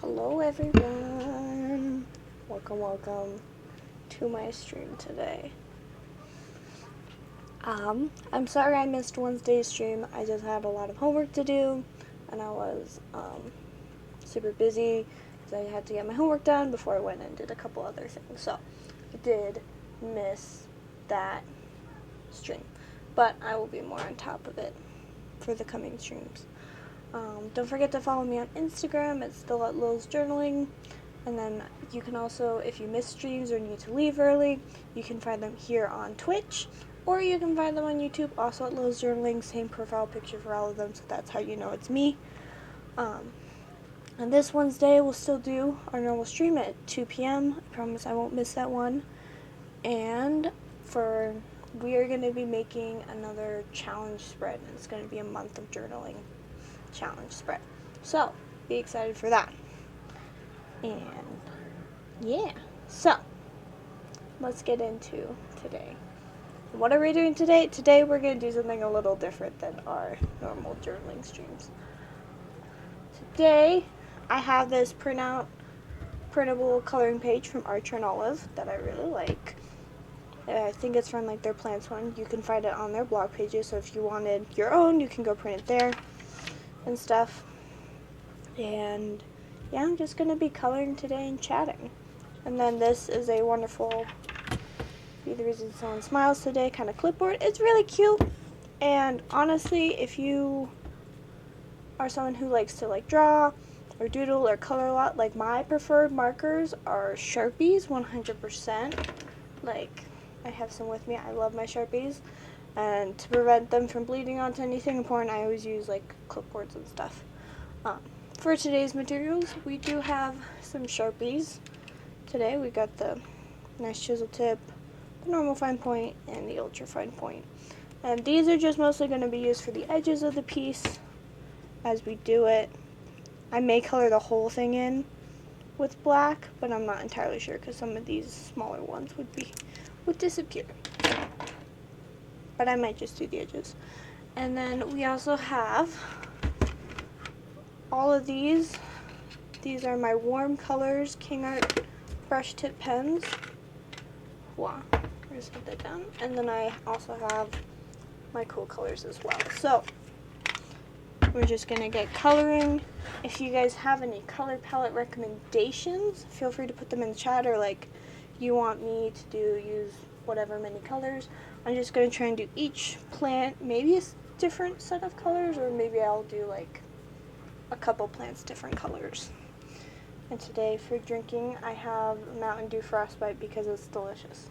Hello everyone, welcome to my stream today. I'm sorry I missed Wednesday's stream. I just had a lot of homework to do and I was super busy because I had to get my homework done before I went and did a couple other things. So I did miss that stream, but I will be more on top of it for the coming streams. Don't forget to follow me on Instagram. It's still at L.I.L's Journaling. And then you can also, if you miss streams or need to leave early, you can find them here on Twitch, or you can find them on YouTube, also at L.I.L's Journaling. Same profile picture for all of them, so that's how you know it's me. And this Wednesday, we'll still do our normal stream at 2 p.m. I promise I won't miss that one. And we are going to be making another challenge spread. It's going to be a month of journaling challenge spread. So, be excited for that. And, yeah. So, let's get into today. What are we doing today? Today we're going to do something a little different than our normal journaling streams. Today, I have this printable coloring page from Archer and Olive that I really like. I think it's from like their plants one. You can find it on their blog pages, so if you wanted your own, you can go print it there and stuff. And yeah, I'm just going to be coloring today and chatting. And then this is a wonderful Be the Reason Someone Smiles Today kind of clipboard. It's really cute. And honestly, if you are someone who likes to like draw or doodle or color a lot, like my preferred markers are Sharpies 100%. Like, I have some with me. I love my Sharpies. And to prevent them from bleeding onto anything important, I always use like clipboards and stuff. For today's materials, we do have some Sharpies. Today we got the nice chisel tip, the normal fine point, and the ultra fine point. And these are just mostly going to be used for the edges of the piece as we do it. I may color the whole thing in with black, but I'm not entirely sure because some of these smaller ones would disappear. But I might just do the edges. And then we also have all of these. These are my Warm Colors King Art brush tip pens. Wow, just put that down. And then I also have my Cool Colors as well. So we're just gonna get coloring. If you guys have any color palette recommendations, feel free to put them in the chat, or like you want me to use whatever many colors. I'm just gonna try and do each plant maybe a different set of colors, or maybe I'll do like a couple plants different colors. And today for drinking, I have Mountain Dew Frostbite because it's delicious.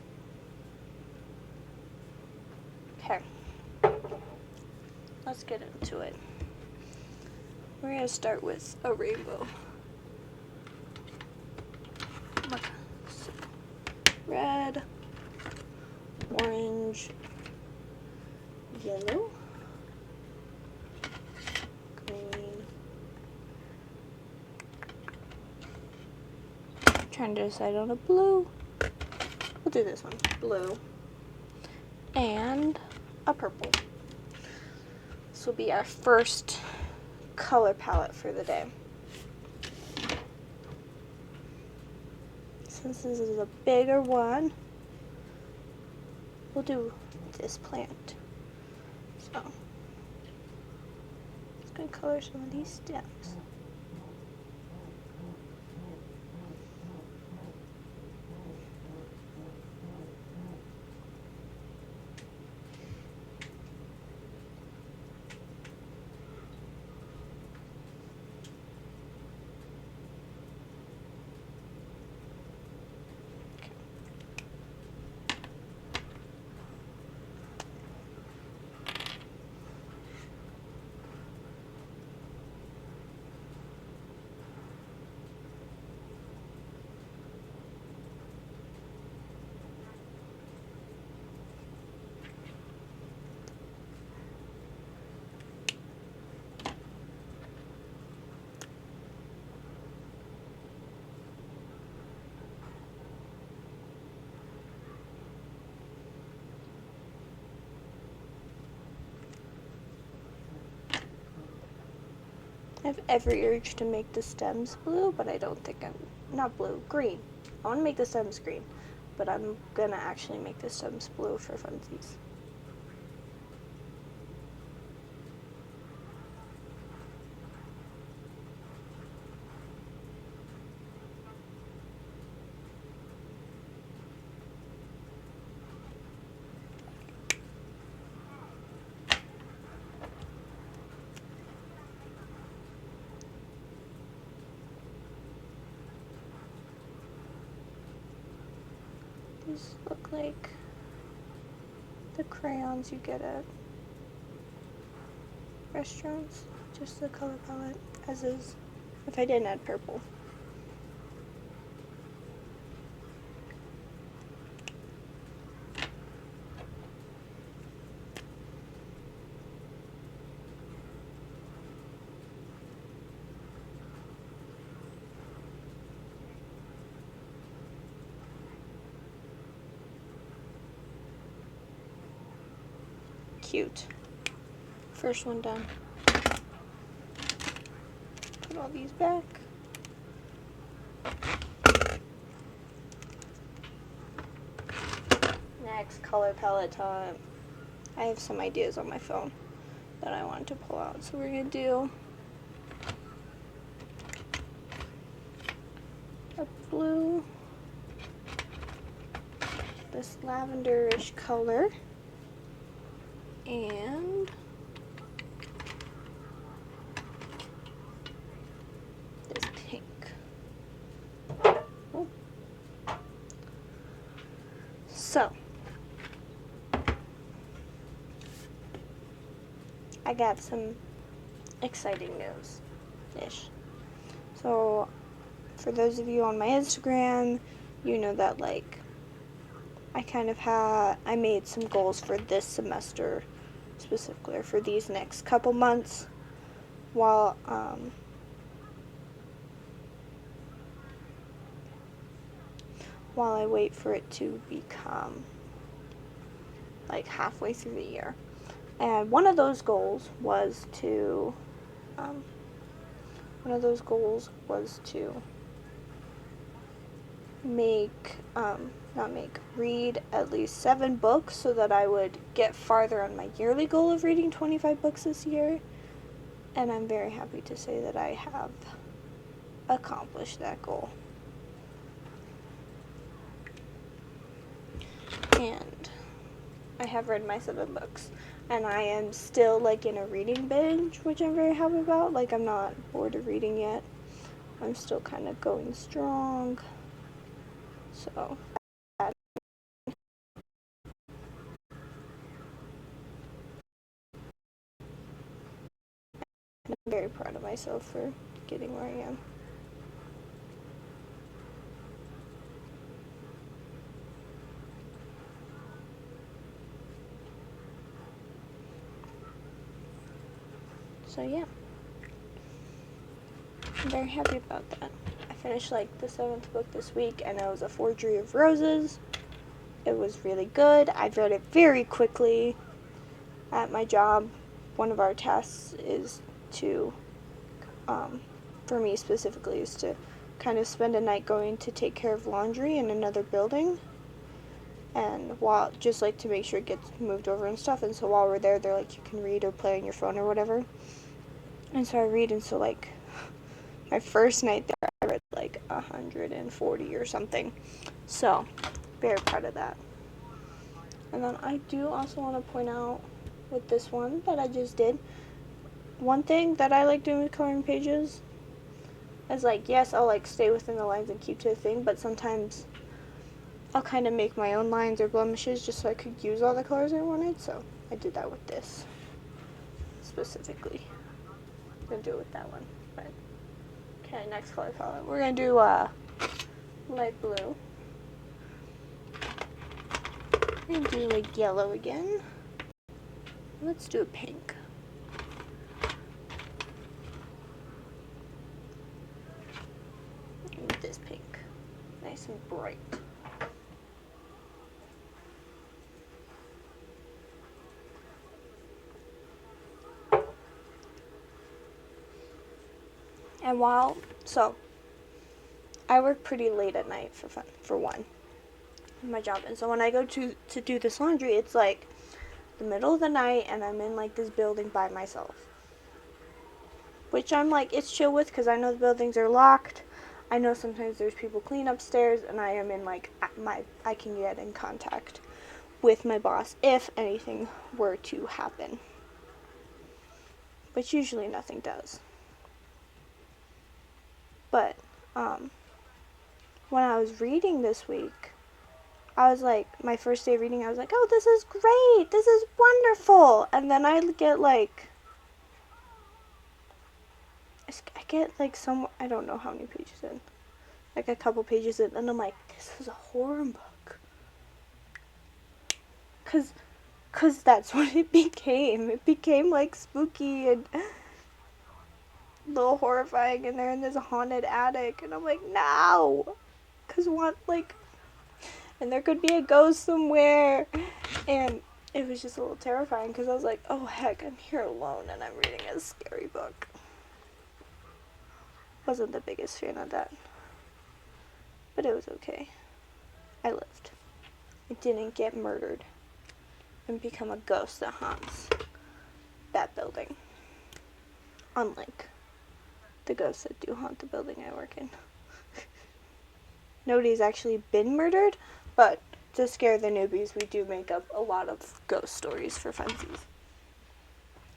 Okay, let's get into it. We're going to start with a rainbow. Look. So, red, orange, yellow, green. I'm trying to decide on a blue. We'll do this one. Blue. And a purple. This will be our first color palette for the day. Since this is a bigger one, we'll do this plant. So, just gonna color some of these stems. I have every urge to make the stems blue, but I don't think not blue, green. I want to make the stems green, but I'm gonna actually make the stems blue for funsies. These look like the crayons you get at restaurants, just the color palette as is, if I didn't add purple. Cute. First one done. Put all these back. Next, color palette time. I have some ideas on my phone that I want to pull out. So we're gonna do a blue, this lavenderish color, and this pink. Oh. So I got some exciting news-ish. So for those of you on my Instagram, you know that like I made some goals for this semester specifically, or for these next couple months while I wait for it to become like halfway through the year. And one of those goals was to read at least 7 books so that I would get farther on my yearly goal of reading 25 books this year. And I'm very happy to say that I have accomplished that goal. And I have read my 7 books. And I am still like in a reading binge, which I'm very happy about. Like, I'm not bored of reading yet. I'm still kind of going strong. So I'm very proud of myself for getting where I am. So yeah, I'm very happy about that. I finished like the 7th book this week, and it was A Forgery of Roses. It was really good. I read it very quickly. At my job, one of our tasks is to, for me specifically, is to kind of spend a night going to take care of laundry in another building, and just like to make sure it gets moved over and stuff. And so while we're there, they're like, you can read or play on your phone or whatever. And so I read, and so like my first night there, I read like 140 or something. So very proud of that. And then I do also want to point out with this one that I just did, one thing that I like doing with coloring pages is like, yes, I'll like stay within the lines and keep to the thing, but sometimes I'll kind of make my own lines or blemishes just so I could use all the colors I wanted. So I did that with this specifically. I'm gonna do it with that one. But okay, next color palette. We're gonna do light blue. And do like yellow again. Let's do a pink. And this pink. Nice and bright. And so I work pretty late at night for fun, for one, in my job. And so when I go to do this laundry, it's like the middle of the night and I'm in like this building by myself. Which I'm like, it's chill with because I know the buildings are locked. I know sometimes there's people clean upstairs and I am in like I can get in contact with my boss if anything were to happen. But usually nothing does. But when I was reading this week, I was like, my first day of reading, I was like, oh, this is great. This is wonderful. And then I get like some, I don't know how many pages in, like a couple pages in, and I'm like, this is a horror book. Cause that's what it became. It became like spooky and a little horrifying, and they're in this haunted attic, and I'm like, no. Cause and there could be a ghost somewhere. And it was just a little terrifying because I was like, oh heck, I'm here alone and I'm reading a scary book. Wasn't the biggest fan of that. But it was okay. I lived. I didn't get murdered and become a ghost that haunts that building. Unlike the ghosts that do haunt the building I work in. Nobody's actually been murdered, but to scare the newbies, we do make up a lot of ghost stories for funsies.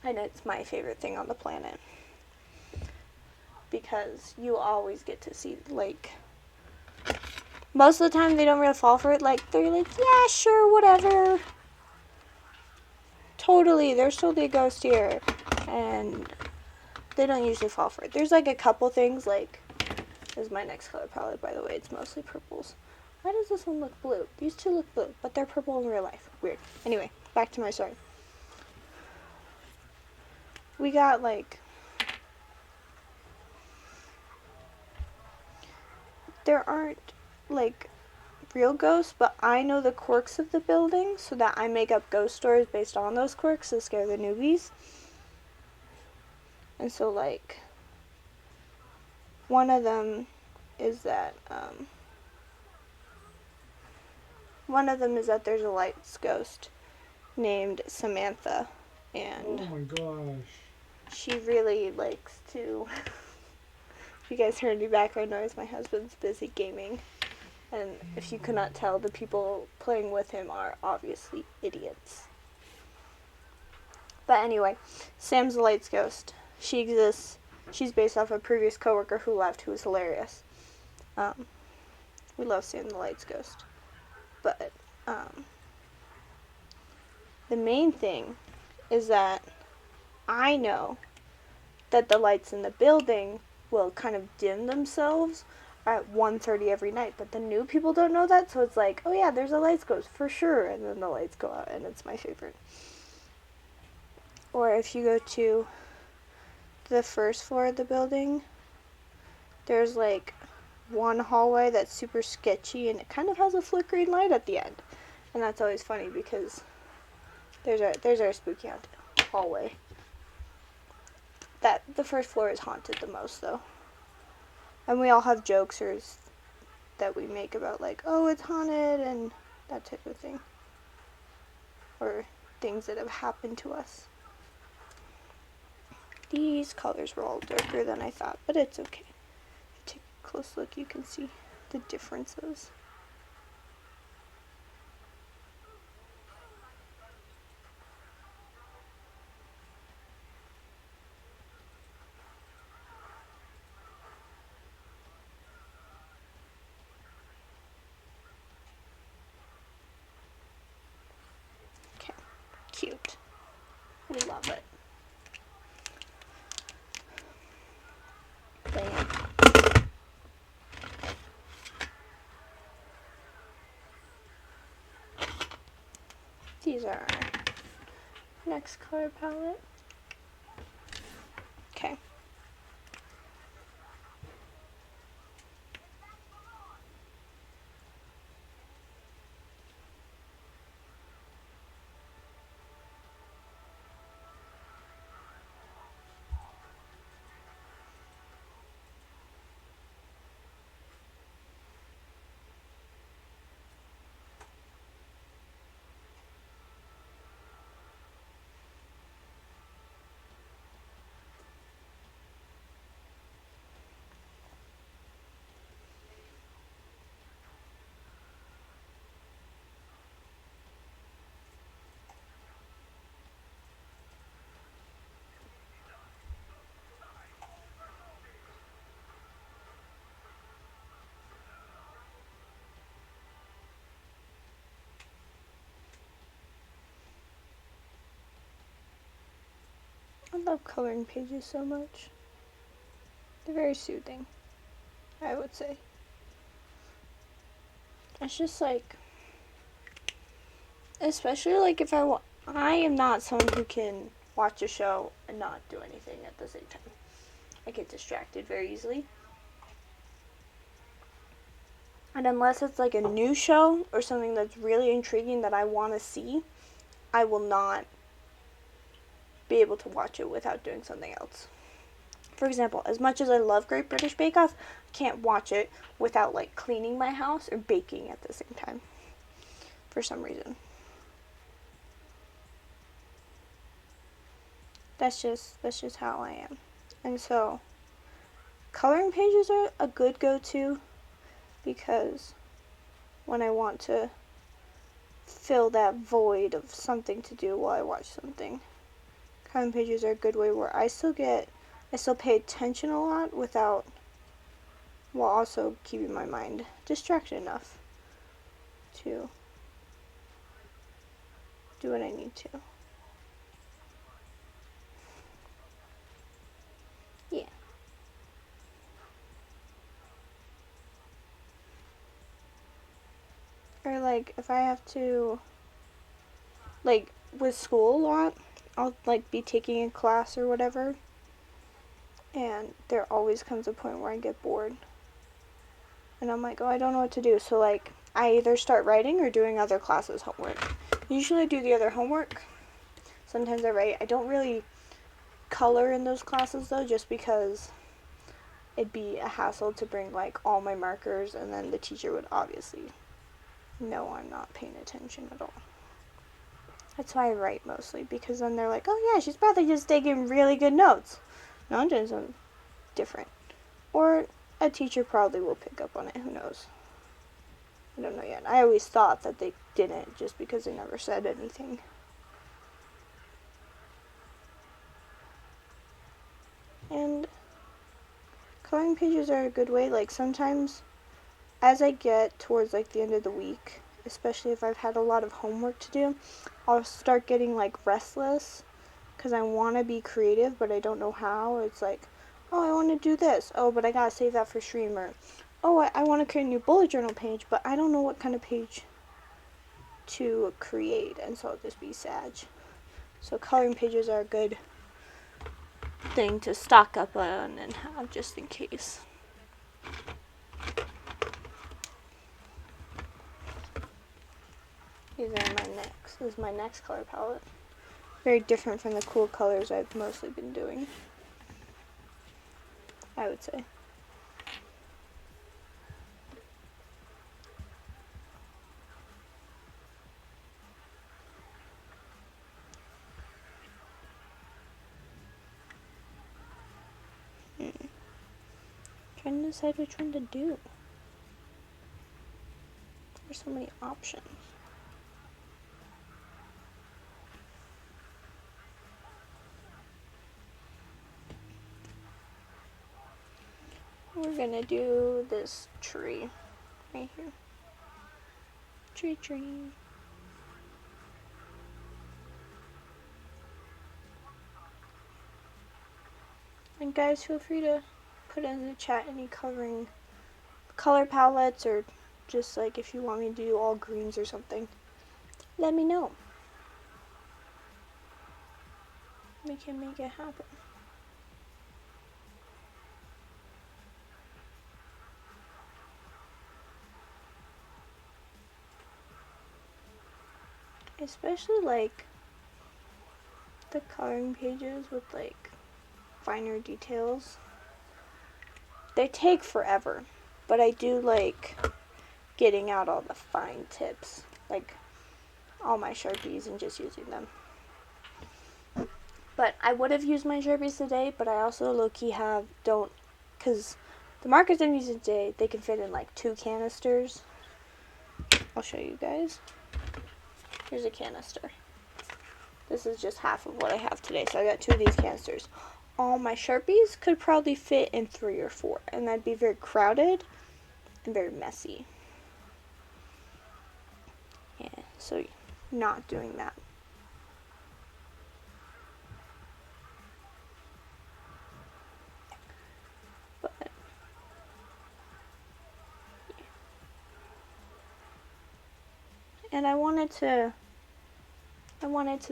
And it's my favorite thing on the planet. Because you always get to see, like, most of the time they don't really fall for it. Like, they're like, yeah, sure, whatever. Totally, there's totally a ghost here. And they don't usually fall for it. There's, like, a couple things, like, this is my next color palette, by the way. It's mostly purples. Why does this one look blue? These two look blue, but they're purple in real life. Weird. Anyway, back to my story. We got, like, there aren't, like, real ghosts, but I know the quirks of the building, so that I make up ghost stories based on those quirks to scare the newbies. And so, like, one of them is that, there's a lights ghost named Samantha, and oh my gosh, she really likes to, if you guys heard any background noise, my husband's busy gaming, and if you could not tell, the people playing with him are obviously idiots. But anyway, Sam's the lights ghost. She exists. She's based off a previous coworker who left, who was hilarious. We love Sam the lights ghost. But the main thing is that I know that the lights in the building will kind of dim themselves at 1:30 every night, but the new people don't know that, so it's like, oh yeah, there's a lights ghost for sure, and then the lights go out, and it's my favorite. Or if you go to the first floor of the building, there's like one hallway that's super sketchy, and it kind of has a flickering light at the end, and that's always funny because there's our spooky hallway. That the first floor is haunted the most though, and we all have jokes that we make about like, oh, it's haunted and that type of thing, or things that have happened to us. These colors were all darker than I thought, but it's okay. If you take a close look, you can see the differences. Okay, cute. We love it. Bam. These are our next color palette. Okay. love coloring pages so much. They're very soothing, I would say. It's just like, especially like if I am not someone who can watch a show and not do anything at the same time. I get distracted very easily. And unless it's like a new show or something that's really intriguing that I want to see, I will not be able to watch it without doing something else. For example, as much as I love Great British Bake Off, I can't watch it without like cleaning my house or baking at the same time. For some reason. That's just how I am. And so coloring pages are a good go-to because when I want to fill that void of something to do while I watch something, coloring pages are a good way where I still pay attention a lot while also keeping my mind distracted enough to do what I need to. Yeah. Or like if I have to, like with school a lot, I'll like be taking a class or whatever, and there always comes a point where I get bored. And I'm like, oh, I don't know what to do. So like I either start writing or doing other classes' homework. Usually I do the other homework. Sometimes I write. I don't really color in those classes though, just because it'd be a hassle to bring like all my markers, and then the teacher would obviously know I'm not paying attention at all. That's why I write mostly, because then they're like, oh yeah, she's probably just taking really good notes. No, I'm doing something different. Or a teacher probably will pick up on it, who knows. I don't know yet. I always thought that they didn't, just because they never said anything. And coloring pages are a good way. Like sometimes as I get towards like the end of the week, especially if I've had a lot of homework to do, I'll start getting like restless because I want to be creative, but I don't know how. It's like, oh, I want to do this. Oh, but I gotta save that for streamer. Oh, I want to create a new bullet journal page, but I don't know what kind of page to create, and so I'll just be sad. So coloring pages are a good thing to stock up on and have just in case. This is my next color palette. Very different from the cool colors I've mostly been doing, I would say. Trying to decide which one to do. There's so many options. We're gonna do this tree right here. Tree. And guys, feel free to put in the chat any color palettes, or just like if you want me to do all greens or something. Let me know. We can make it happen. Especially like the coloring pages with like finer details. They take forever, but I do like getting out all the fine tips, like all my Sharpies, and just using them. But I would have used my Sharpies today, but I also low-key because the markers I'm using today, they can fit in like 2 canisters. I'll show you guys. Here's a canister. This is just half of what I have today, so I got 2 of these canisters. All my Sharpies could probably fit in 3 or 4, and that'd be very crowded and very messy. Yeah, so not doing that. And I wanted to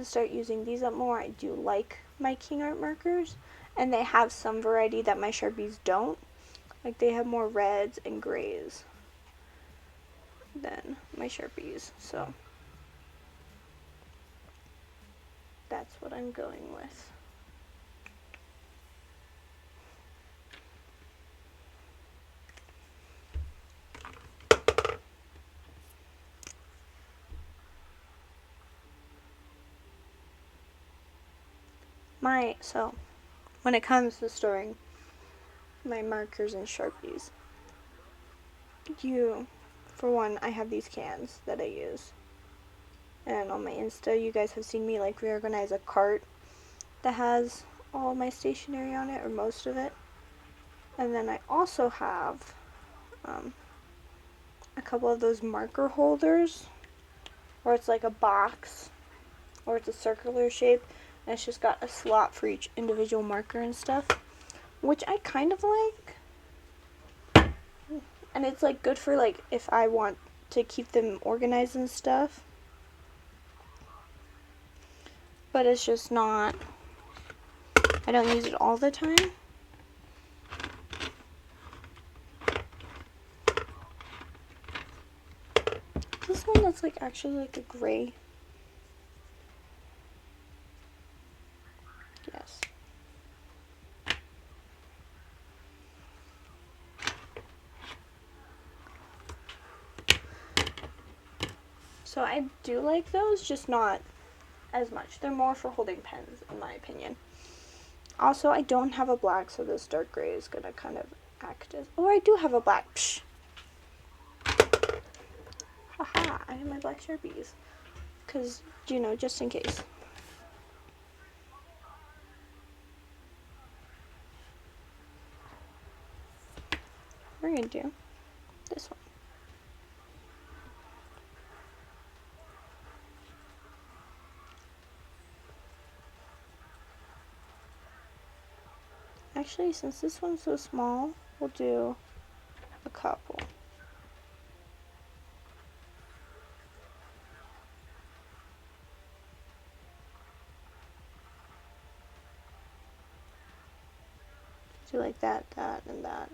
start using these up more. I do like my King Art markers, and they have some variety that my Sharpies don't. Like they have more reds and grays than my Sharpies, so that's what I'm going with. So when it comes to storing my markers and Sharpies, for one, I have these cans that I use. And on my Insta, you guys have seen me like reorganize a cart that has all my stationery on it, or most of it. And then I also have a couple of those marker holders where it's like a box or it's a circular shape and it's just got a slot for each individual marker and stuff, which I kind of like. And it's like good for like if I want to keep them organized and stuff. But it's just not, I don't use it all the time. This one that's like actually like a gray. Yes. So I do like those, just not as much. They're more for holding pens, in my opinion. Also, I don't have a black, so this dark gray is going to kind of act as... Oh, I do have a black. Psh. Haha, I have my black Sharpies. Because, you know, just in case. We're going to do this one. Actually, since this one's so small, we'll do a couple. Do like that, that, and that.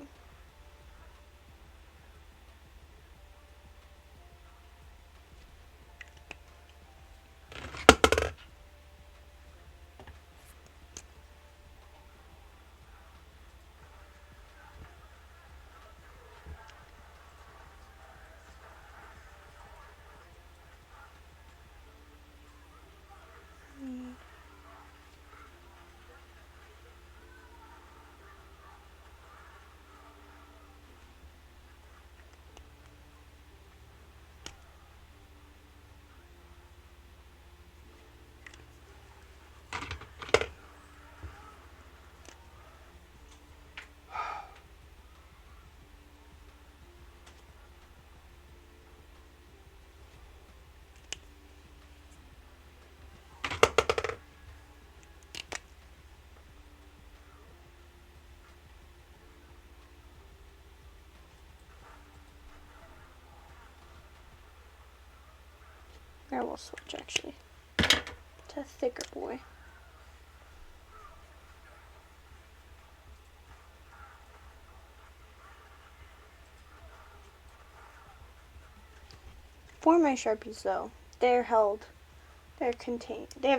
I will switch, actually, to a thicker boy. For my Sharpies, though, they have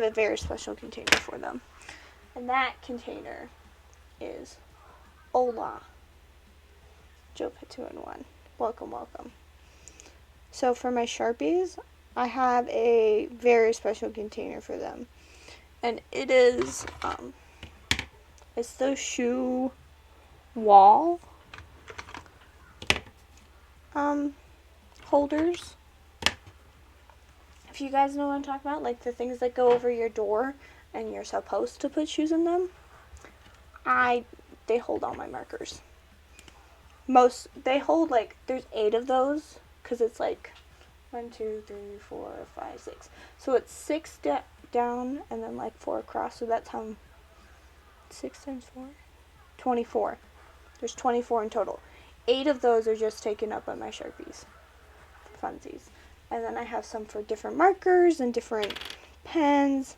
a very special container for them. And that container is L.I.L. Joe put 2 in 1. Welcome, welcome. So for my Sharpies, I have a very special container for them. And it is, it's those shoe wall holders. If you guys know what I'm talking about, like the things that go over your door and you're supposed to put shoes in them, they hold all my markers. They hold like, there's 8 of those, because it's like 1, 2, 3, 4, 5, 6. So it's 6 down and then like 4 across, so that's how, 6 times 4? 24. There's 24 in total. 8 of those are just taken up by my Sharpies. Funsies. And then I have some for different markers and different pens,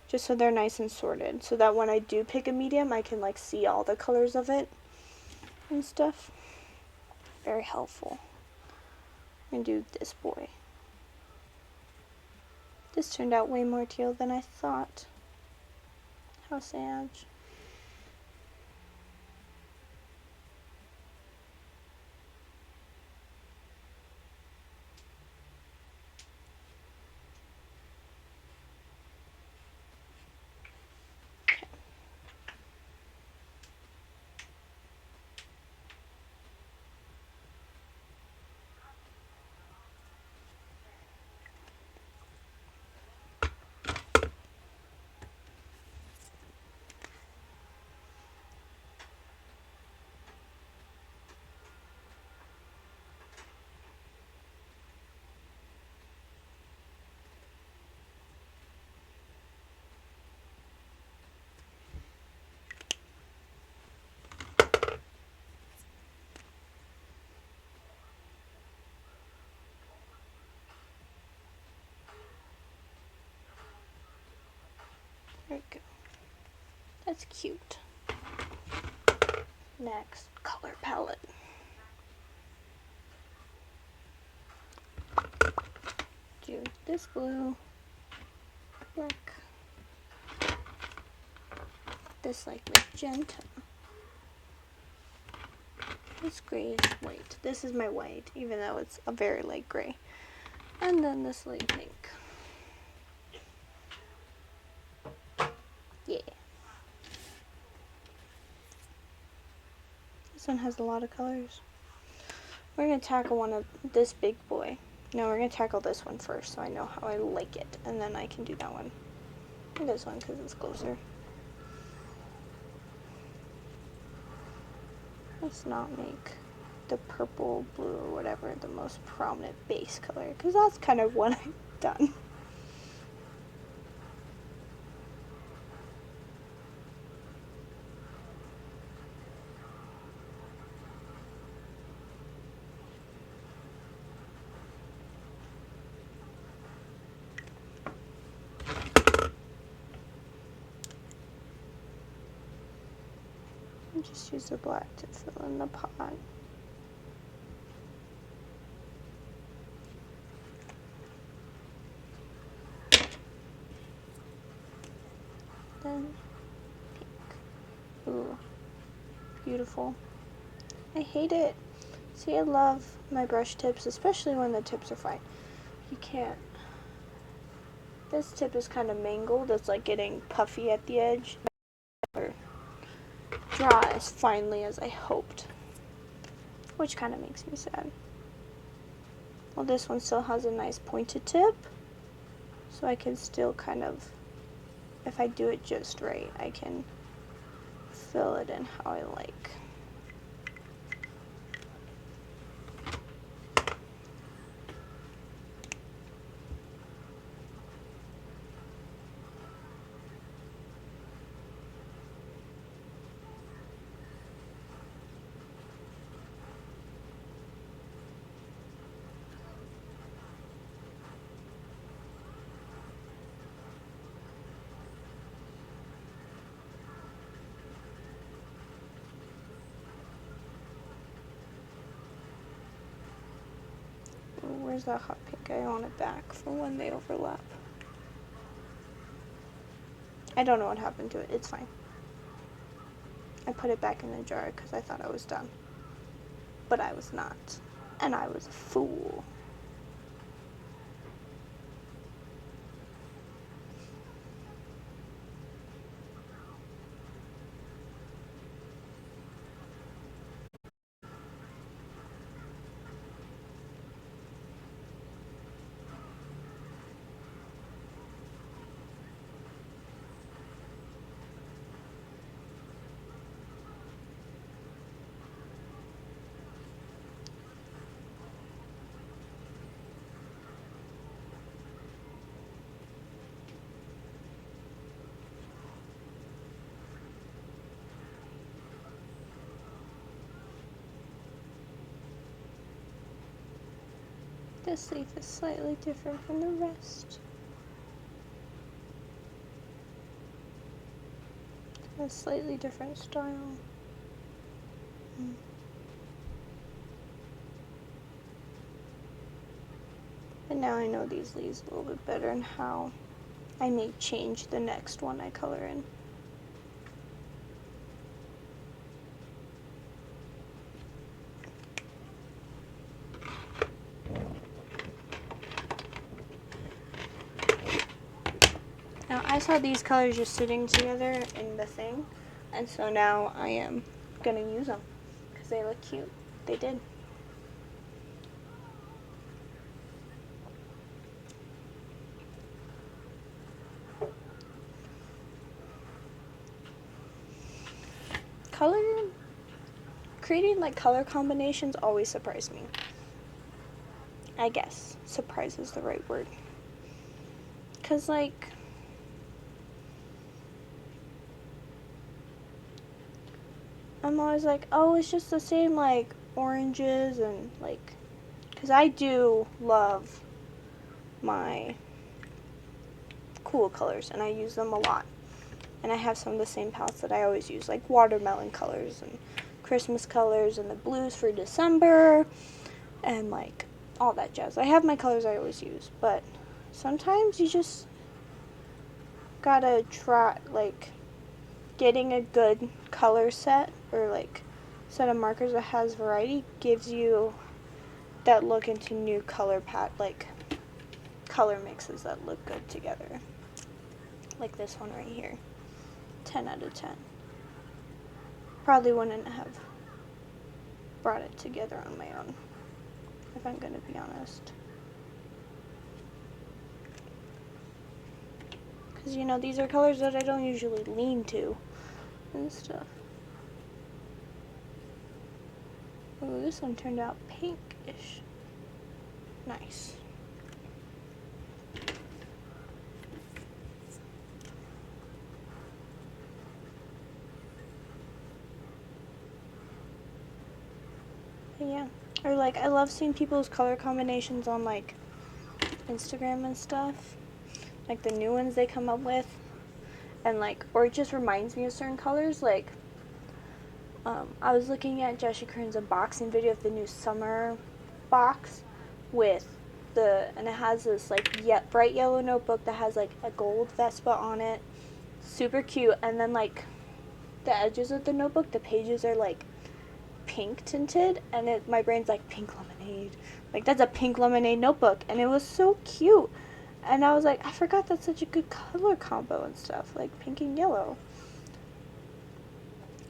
just so they're nice and sorted, so that when I do pick a medium, I can like see all the colors of it and stuff. Very helpful. I'm gonna do this boy. This turned out way more teal than I thought. How sad. There we go. That's cute. Next, color palette. Do this blue, black, this like magenta, this gray is white. This is my white, even though it's a very light gray. And then this light pink. Yeah. This one has a lot of colors. We're going to tackle one of this big boy. No, we're going to tackle this one first so I know how I like it. And then I can do that one. And this one because it's closer. Let's not make the purple, blue, or whatever the most prominent base color, because that's kind of what I've done. And just use the black to fill in the pot. Then pink. Ooh, beautiful. I hate it. See, I love my brush tips, especially when the tips are fine. You can't. This tip is kind of mangled. It's like getting puffy at the edge. Or draw as finely as I hoped, which kind of makes me sad. Well, this one still has a nice pointed tip, so I can still kind of, if I do it just right, I can fill it in how I like. Where's that hot pink? I want it back for when they overlap. I don't know what happened to it. It's fine. I put it back in the jar because I thought I was done. But I was not. And I was a fool. this leaf is slightly different from the rest. A slightly different style. And now I know these leaves a little bit better and how I may change the next one I color in. Now I saw these colors just sitting together in the thing, and so now I am gonna use them because they look cute. They did. Creating like color combinations always surprised me. I guess surprise is the right word. Cause like I'm always like, oh, it's just the same like oranges and like, cause I do love my cool colors and I use them a lot. And I have some of the same palettes that I always use, like watermelon colors and Christmas colors and the blues for December and like all that jazz. I have my colors I always use, but sometimes you just gotta try like getting a good color set or like set of markers that has variety gives you that look into new color like color mixes that look good together. Like this one right here. 10 out of 10. Probably wouldn't have brought it together on my own, if I'm gonna be honest. Because, you know, these are colors that I don't usually lean to and stuff. Ooh, this one turned out pinkish. Nice. But yeah. Or like, I love seeing people's color combinations on like Instagram and stuff. Like the new ones they come up with. And like, or it just reminds me of certain colors. Like, I was looking at Jesse Kern's unboxing video of the new summer box with and it has this like bright yellow notebook that has like a gold Vespa on it. Super cute. And then like the edges of the notebook, the pages are like pink tinted, and my brain's like, pink lemonade. Like, that's a pink lemonade notebook, and it was so cute. And I was like, I forgot that's such a good color combo and stuff, like pink and yellow.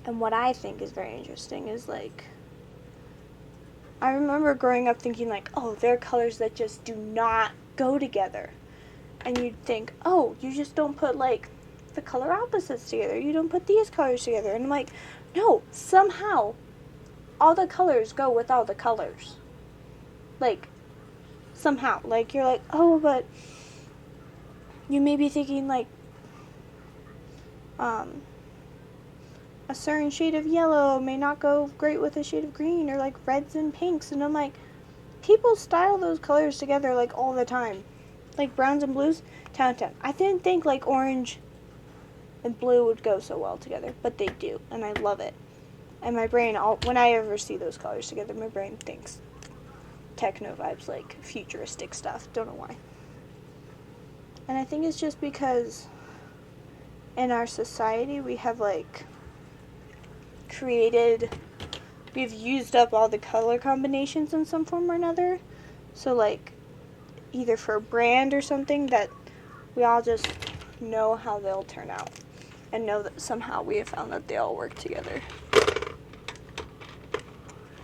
And what I think is very interesting is like, I remember growing up thinking like, oh, there are colors that just do not go together. And you'd think, oh, you just don't put like the color opposites together. You don't put these colors together. And I'm like, no, somehow all the colors go with all the colors. Like, somehow. Like, you're like, oh, but you may be thinking like, a certain shade of yellow may not go great with a shade of green, or like reds and pinks. And I'm like, people style those colors together like all the time. Like browns and blues, 10 out of 10. I didn't think like orange and blue would go so well together, but they do, and I love it. And my brain, when I ever see those colors together, my brain thinks techno vibes, like futuristic stuff. Don't know why. And I think it's just because in our society we have like we've used up all the color combinations in some form or another. So like either for a brand or something that we all just know how they'll turn out and know that somehow we have found that they all work together.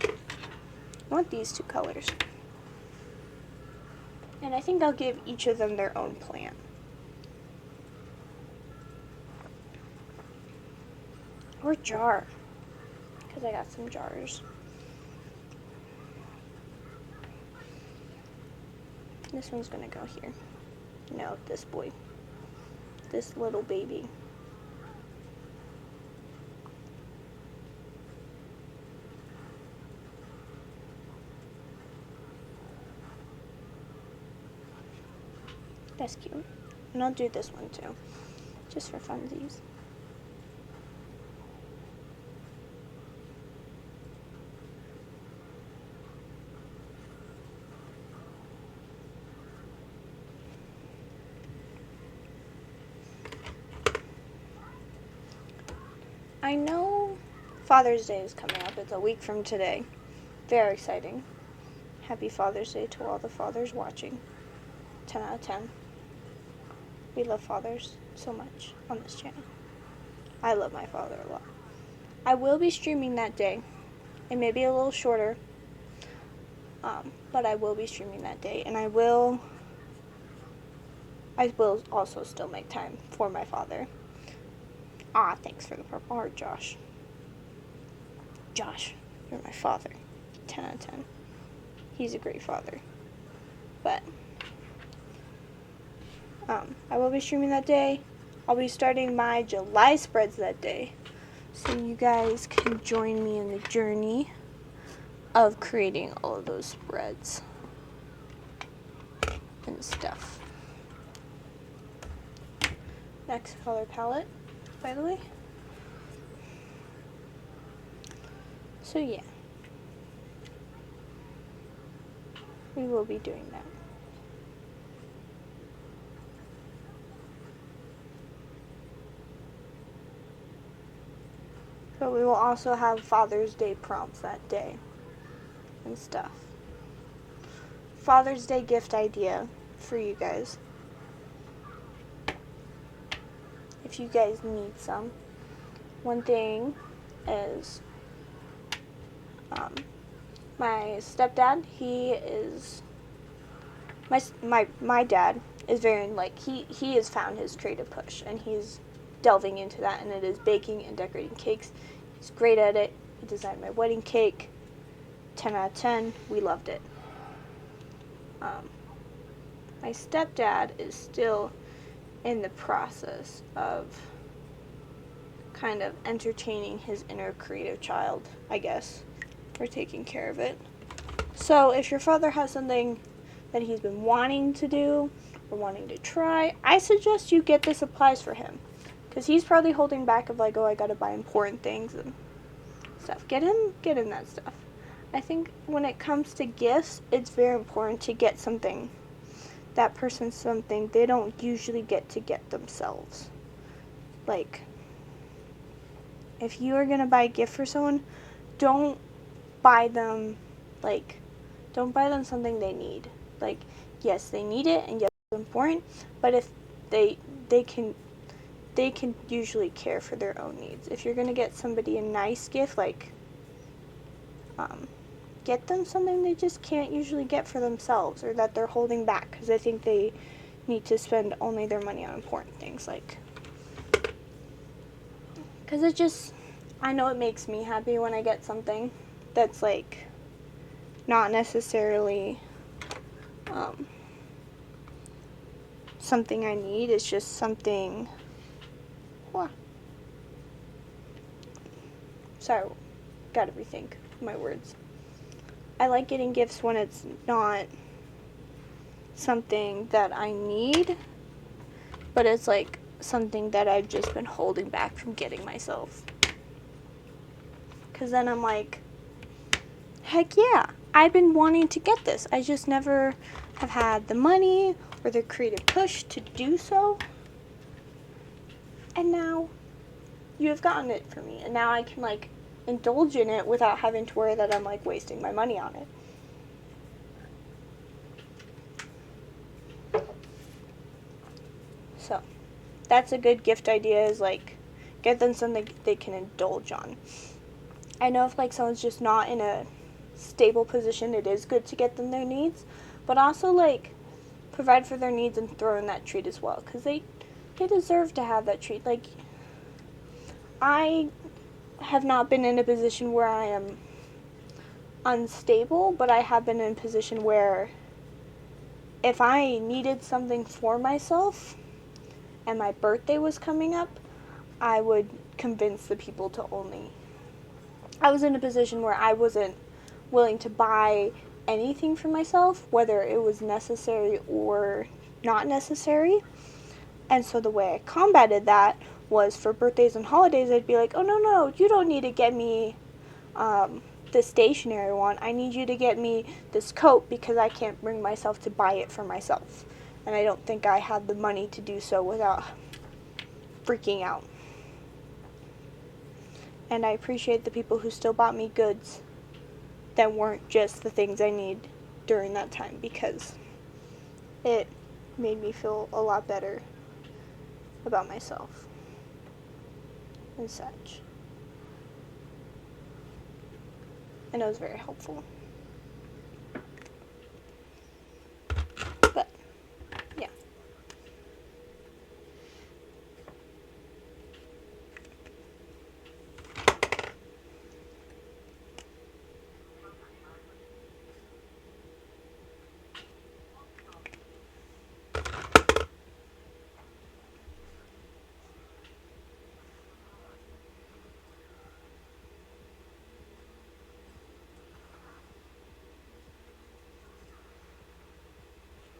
I want these two colors. And I think I'll give each of them their own plant. Or jar. Because I got some jars. This one's going to go here. No, this boy. This little baby. That's cute. And I'll do this one too, just for funsies. I know Father's Day is coming up. It's a week from today. Very exciting. Happy Father's Day to all the fathers watching. 10 out of 10. We love fathers so much on this channel. I love my father a lot. I will be streaming that day. It may be a little shorter, but I will be streaming that day. And I will also still make time for my father. Thanks for the purple heart, Josh. Josh, you're my father. 10 out of 10. He's a great father. But I will be streaming that day. I'll be starting my July spreads that day. So you guys can join me in the journey of creating all of those spreads and stuff. Next color palette, by the way. So yeah, we will be doing that. But we will also have Father's Day prompts that day and stuff. Father's Day gift idea for you guys. If you guys need some. One thing is my stepdad, my dad is very, like, he has found his creative push, and he's delving into that, and it is baking and decorating cakes. He's great at it. He designed my wedding cake. 10 out of 10. We loved it. My stepdad is still in the process of kind of entertaining his inner creative child, I guess. We're taking care of it. So if your father has something that he's been wanting to do or wanting to try, I suggest you get the supplies for him. Because he's probably holding back of like, oh, I gotta buy important things and stuff. Get him that stuff. I think when it comes to gifts, it's very important to get something. That person something they don't usually get to get themselves. Like, if you are gonna buy a gift for someone, don't buy them something they need. Like, yes, they need it, and yes, it's important, but if they can usually care for their own needs. If you're gonna get somebody a nice gift, like, get them something they just can't usually get for themselves, or that they're holding back because they think they need to spend only their money on important things, like, because I know it makes me happy when I get something that's, like, not necessarily something I need. It's just something. Sorry, gotta rethink my words. I like getting gifts when it's not something that I need, but it's like something that I've just been holding back from getting myself. Because then I'm like, heck yeah, I've been wanting to get this. I just never have had the money or the creative push to do so. And now you have gotten it for me. And now I can, like, indulge in it without having to worry that I'm, like, wasting my money on it. So that's a good gift idea, is, like, get them something they can indulge on. I know if, like, someone's just not in a stable position, it is good to get them their needs, but also, like, provide for their needs and throw in that treat as well, because they deserve to have that treat. Like, I have not been in a position where I am unstable, but I have been in a position where if I needed something for myself and my birthday was coming up, I would convince the people to only. I was in a position where I wasn't willing to buy anything for myself, whether it was necessary or not necessary. And so the way I combated that was for birthdays and holidays, I'd be like, oh, no, you don't need to get me the stationary one. I need you to get me this coat because I can't bring myself to buy it for myself. And I don't think I had the money to do so without freaking out. And I appreciate the people who still bought me goods that weren't just the things I need during that time, because it made me feel a lot better about myself and such. And it was very helpful. But, yeah.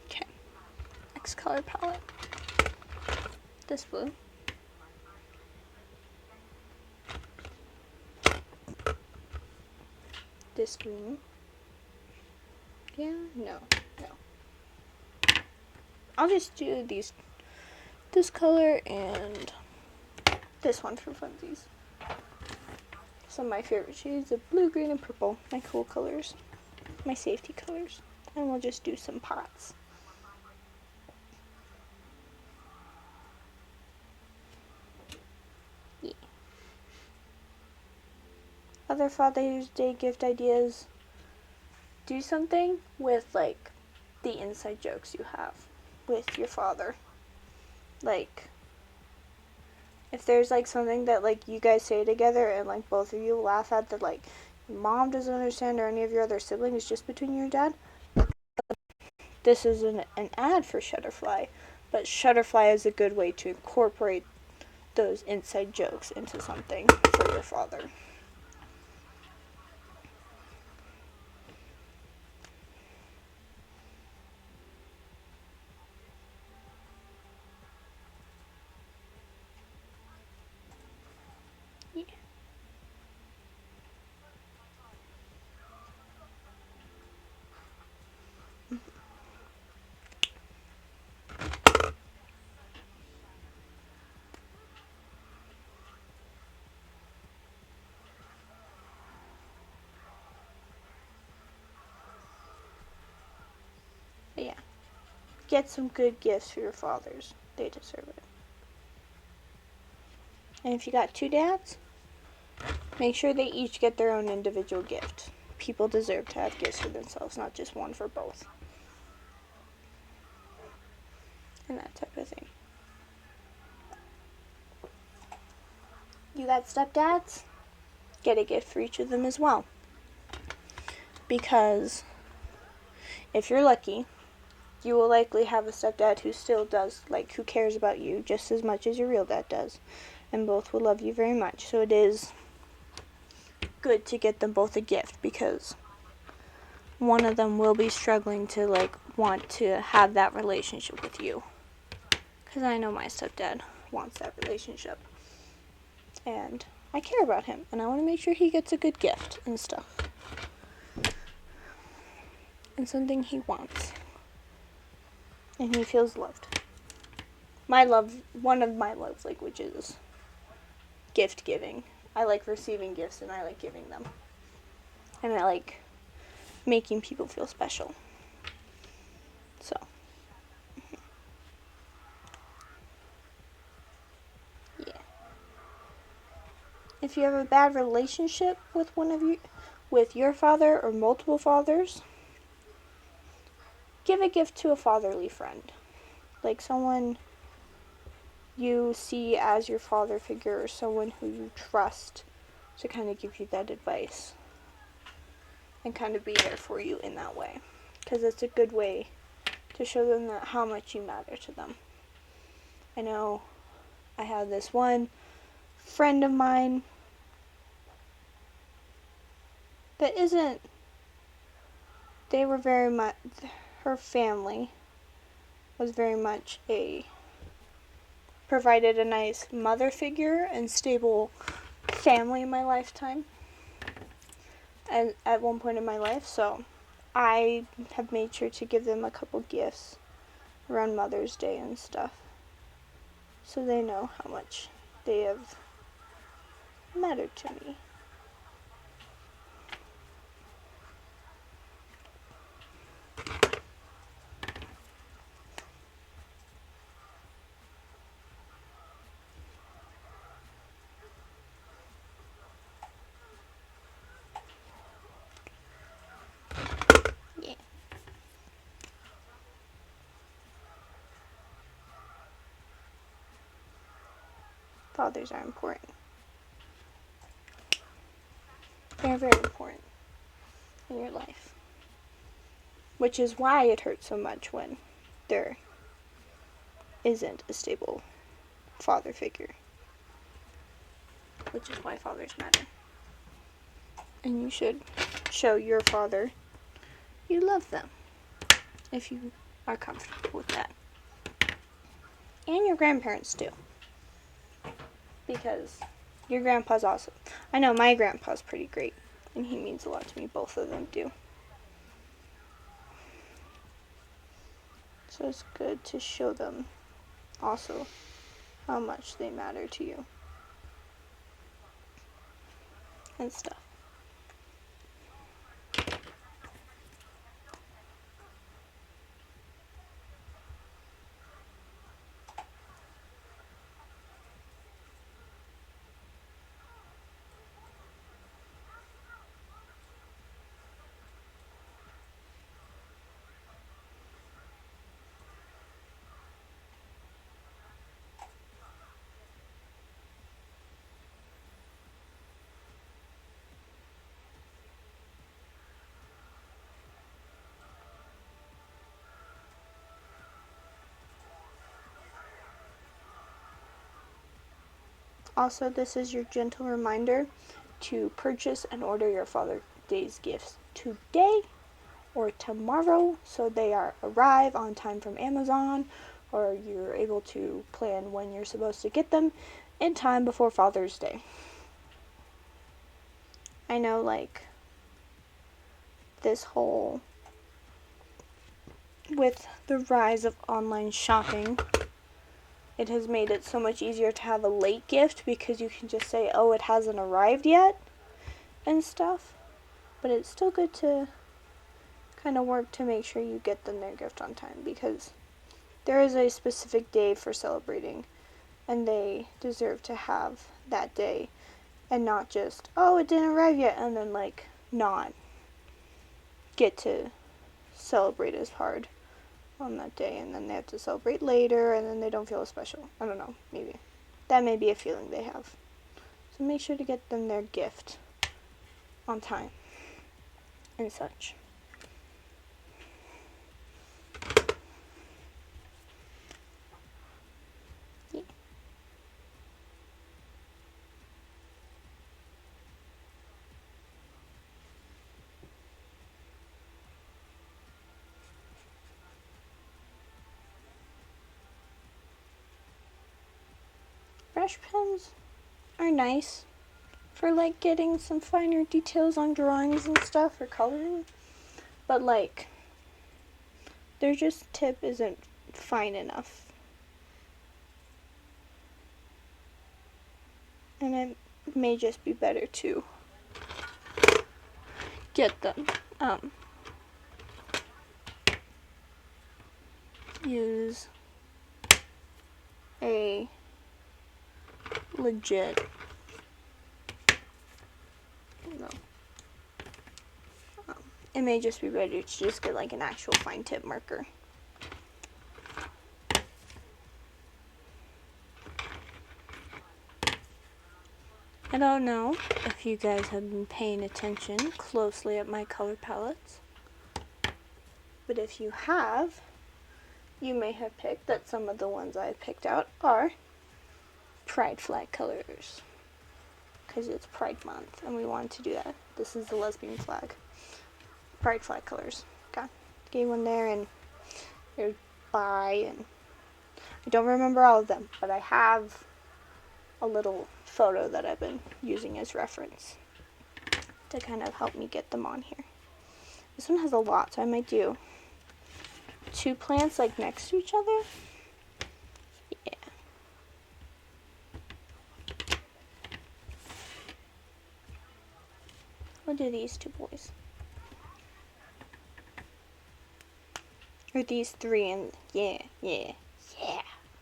Okay. Next color palette. This blue. This green. Yeah, no. I'll just do this color and this one for funsies. Some of my favorite shades of blue, green, and purple. My cool colors. My safety colors. And we'll just do some pots. Yeah. Other Father's Day gift ideas. Do something with, like, the inside jokes you have with your father. Like, if there's, like, something that, like, you guys say together and, like, both of you laugh at that, like, your mom doesn't understand or any of your other siblings, just between you and dad. This is an ad for Shutterfly, but Shutterfly is a good way to incorporate those inside jokes into something for your father. Yeah. But yeah. Get some good gifts for your fathers. They deserve it. And if you got two dads, make sure they each get their own individual gift. People deserve to have gifts for themselves, not just one for both. And that type of thing. You got stepdads? Get a gift for each of them as well. Because if you're lucky, you will likely have a stepdad who still does, like, who cares about you just as much as your real dad does. And both will love you very much. So it is good to get them both a gift, because one of them will be struggling to, like, want to have that relationship with you. Because I know my stepdad wants that relationship. And I care about him. And I want to make sure he gets a good gift and stuff. And something he wants. And he feels loved. One of my love languages is gift giving. I like receiving gifts and I like giving them. And I like making people feel special. So. Yeah. If you have a bad relationship with with your father or multiple fathers, give a gift to a fatherly friend. Like someone you see as your father figure or someone who you trust to kind of give you that advice and kind of be there for you in that way. Because it's a good way to show them that how much you matter to them. I know I have this one friend of mine that they were very much, her family was very much provided a nice mother figure and stable family in my lifetime and at one point in my life, so I have made sure to give them a couple gifts around Mother's Day and stuff, so they know how much they have mattered to me. Yeah. Fathers are important. They're very important in your life. Which is why it hurts so much when there isn't a stable father figure. Which is why fathers matter. And you should show your father you love them if you are comfortable with that. And your grandparents too. Because your grandpa's awesome. I know my grandpa's pretty great, and he means a lot to me. Both of them do. So it's good to show them also how much they matter to you and stuff. Also, this is your gentle reminder to purchase and order your Father's Day's gifts today or tomorrow so they arrive on time from Amazon, or you're able to plan when you're supposed to get them in time before Father's Day. I know, like, this whole, with the rise of online shopping, it has made it so much easier to have a late gift because you can just say, oh, it hasn't arrived yet and stuff. But it's still good to kind of work to make sure you get them their gift on time, because there is a specific day for celebrating and they deserve to have that day and not just, oh, it didn't arrive yet, and then like not get to celebrate as hard on that day, and then they have to celebrate later and then they don't feel as special. I don't know, maybe. That may be a feeling they have. So make sure to get them their gift on time and such. Yeah. Brush pens are nice for like getting some finer details on drawings and stuff or coloring, but like their just tip isn't fine enough, and it may just be better to get them use a legit no. It may just be better to just get like an actual fine tip marker. I don't know if you guys have been paying attention closely at my color palettes, but if you have, you may have picked that some of the ones I picked out are pride flag colors, because it's Pride Month and we wanted to do that. This is the lesbian flag. Pride flag colors. Got gave one there, and there's by, and I don't remember all of them, but I have a little photo that I've been using as reference to kind of help me get them on here. This one has a lot, so I might do 2 plants like next to each other. Yeah. We'll do these 2 boys. Or these 3, and yeah.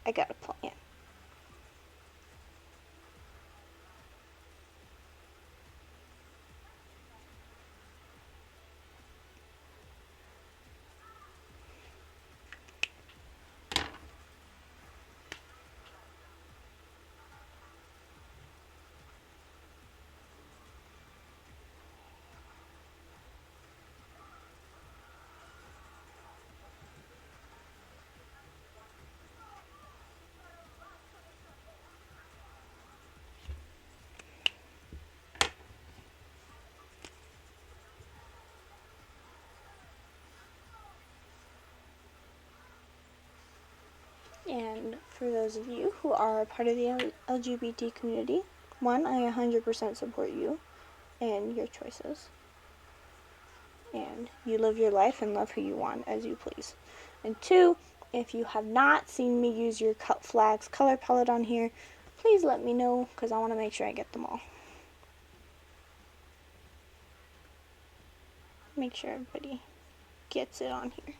I got a plan. And for those of you who are a part of the LGBT community, 1, I 100% support you and your choices. And you live your life and love who you want as you please. And 2, if you have not seen me use your Cut Flags color palette on here, please let me know, because I want to make sure I get them all. Make sure everybody gets it on here.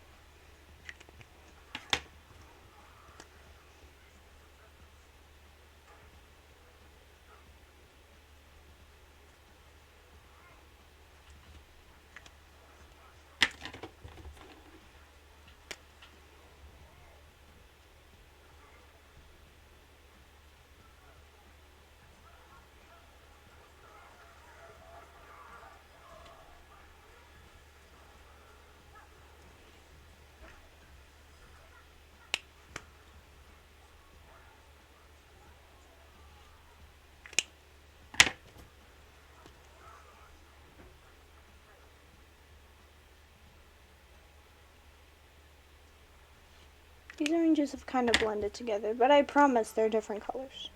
These oranges have kind of blended together, but I promise they're different colors.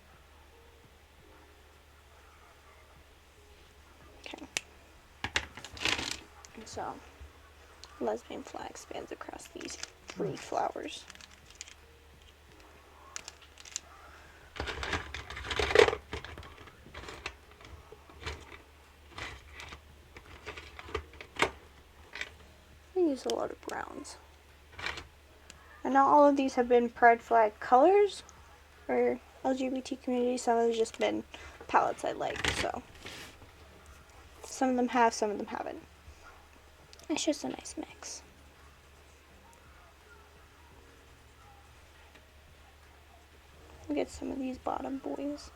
Okay. So, lesbian flag spans across these 3 flowers. I use a lot of browns. And not all of these have been pride flag colors for LGBT community. Some have just been palettes I like, so some of them have, some of them haven't. It's just a nice mix. We'll get some of these bottom boys.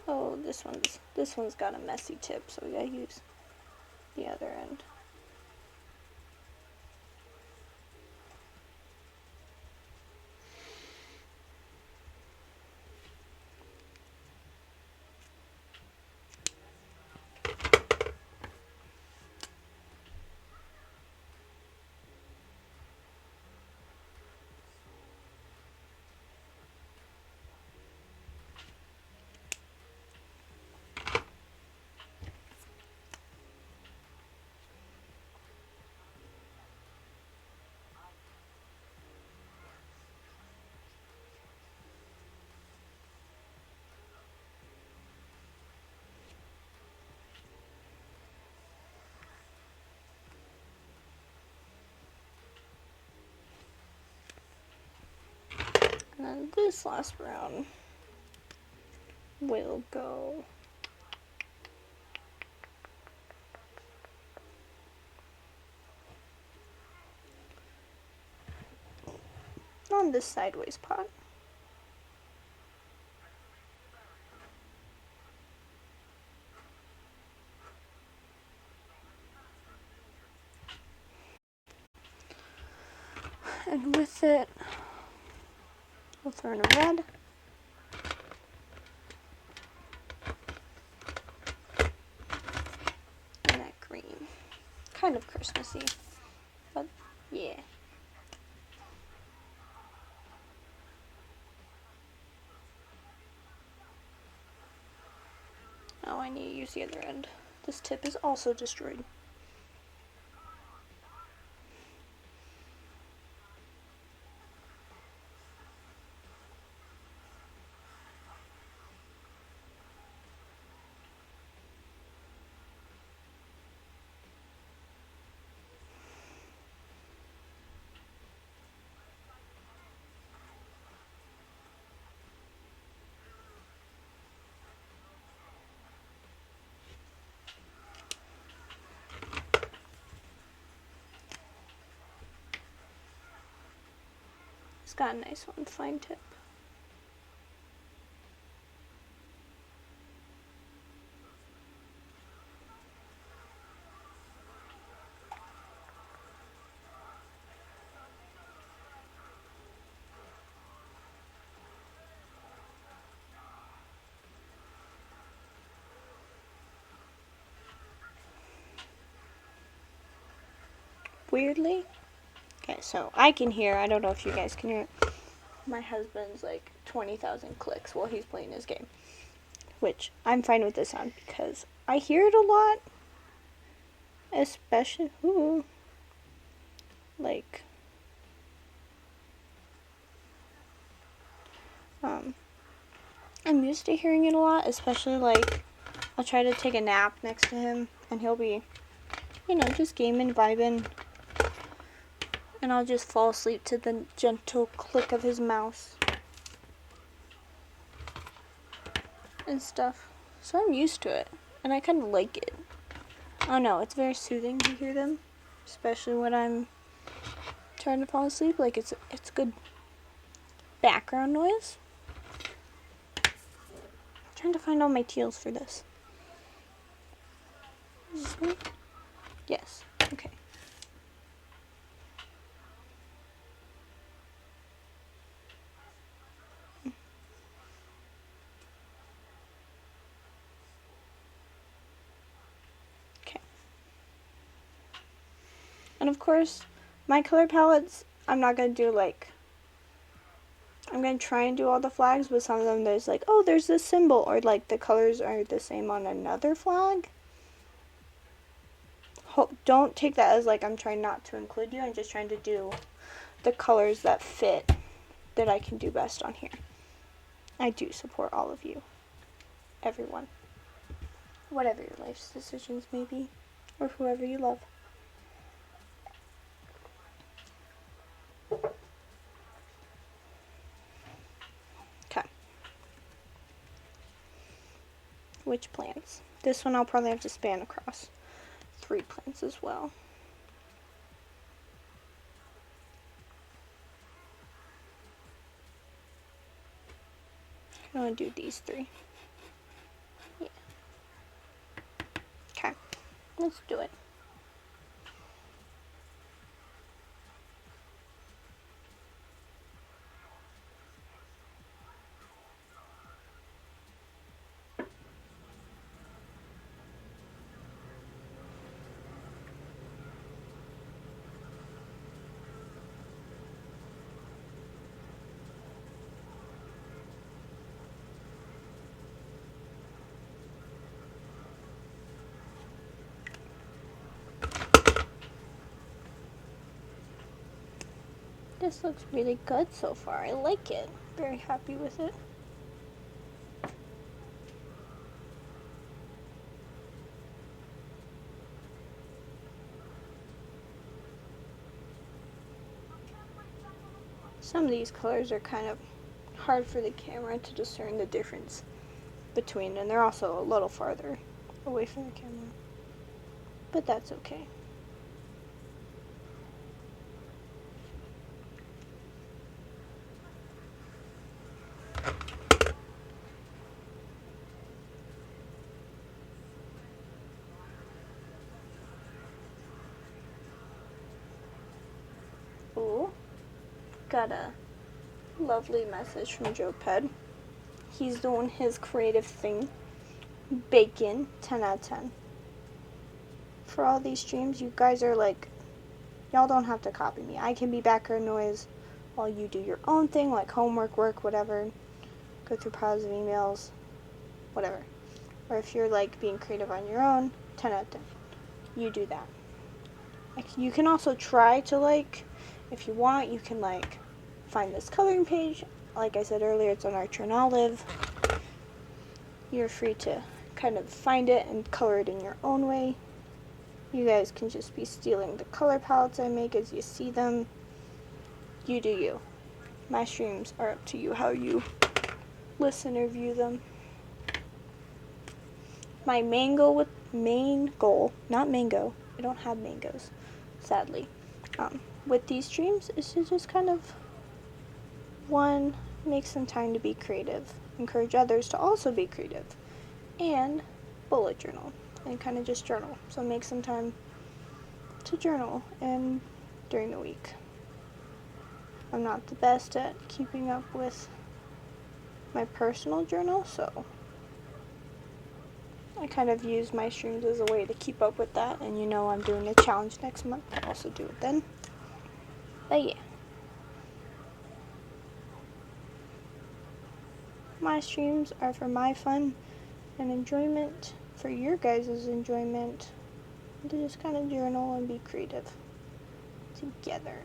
Oh, this one's got a messy tip, so we gotta use the other end. And then this last brown will go on this sideways pot. And with it, We'll throw in a red. And that green. Kind of Christmassy, but yeah. Oh, I need to use the other end. This tip is also destroyed. It's got a nice one, fine tip. Weirdly, okay, so I can hear, I don't know if you guys can hear it, my husband's like 20,000 clicks while he's playing his game, which I'm fine with this sound because I hear it a lot, especially, like, I'm used to hearing it a lot, especially like, I'll try to take a nap next to him and he'll be, just gaming, vibing, and I'll just fall asleep to the gentle click of his mouse and stuff. So I'm used to it, and I kind of like it. I don't know, it's very soothing to hear them, especially when I'm trying to fall asleep. Like, it's good background noise. I'm trying to find all my teals for this. Is this one? Yes. Okay. Okay. And of course, my color palettes, I'm not going to do like, I'm going to try and do all the flags, but some of them there's like, oh, there's this symbol, or like the colors are the same on another flag. Don't take that as like I'm trying not to include you. I'm just trying to do the colors that fit, that I can do best on here. I do support all of you, everyone, whatever your life's decisions may be, or whoever you love. Okay. Which plants? This one I'll probably have to span across 3 plants as well. I'm going to do these 3. Yeah. Okay. Let's do it. This looks really good so far. I like it. Very happy with it. Some of these colors are kind of hard for the camera to discern the difference between, and they're also a little farther away from the camera. But that's okay. Ooh, got a lovely message from Joe Ped. He's doing his creative thing. Bacon, 10 out of 10. For all these streams, you guys are like, y'all don't have to copy me. I can be background noise while you do your own thing, like homework, work, whatever. Go through piles of emails, whatever. Or if you're like being creative on your own, 10 out of 10. You do that. Like, you can also try to like, if you want, you can like find this coloring page. Like I said earlier, it's on Archer and Olive. You're free to kind of find it and color it in your own way. You guys can just be stealing the color palettes I make as you see them. You do you. My streams are up to you how you listen or view them. My main goal, not mango, I don't have mangoes, sadly, with these streams is to just kind of, one, make some time to be creative, encourage others to also be creative, and bullet journal, and kind of just journal. So make some time to journal and during the week. I'm not the best at keeping up with my personal journal, so I kind of use my streams as a way to keep up with that, and you know I'm doing a challenge next month. I'll also do it then. But yeah. My streams are for my fun and enjoyment, for your guys' enjoyment, and to just kind of journal and be creative together.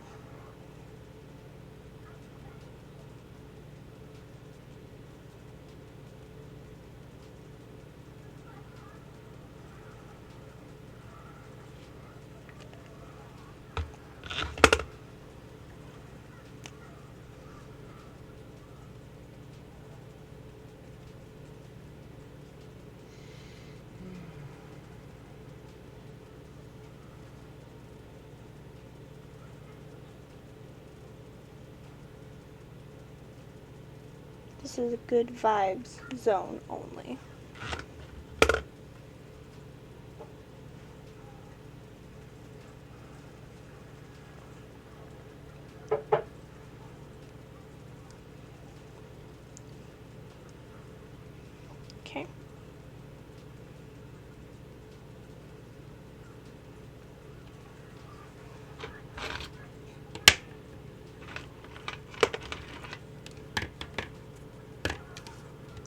This is a good vibes zone only. Okay.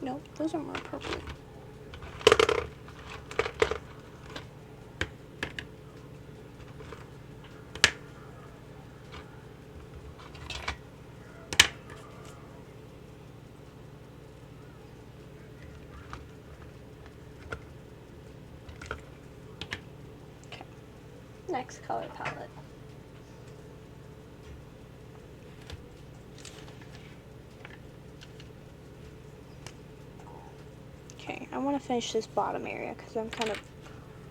Nope, those are more appropriate. Okay, next color palette. Okay, I want to finish this bottom area because I'm kind of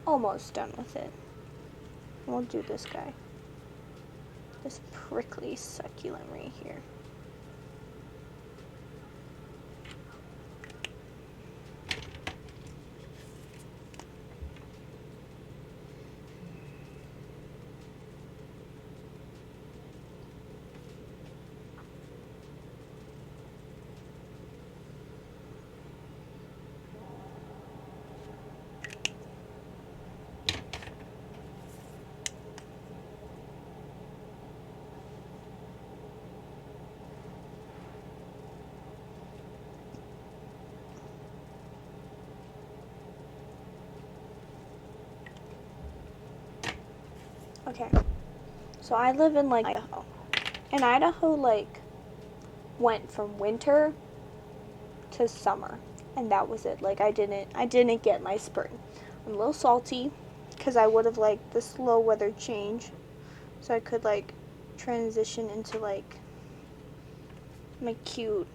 almost done with it. We'll do this guy. This prickly succulent right here. Okay, so I live in like Idaho, and Idaho like went from winter to summer, and that was it. Like I didn't get my spring. I'm a little salty because I would have liked the slow weather change, so I could like transition into like my cute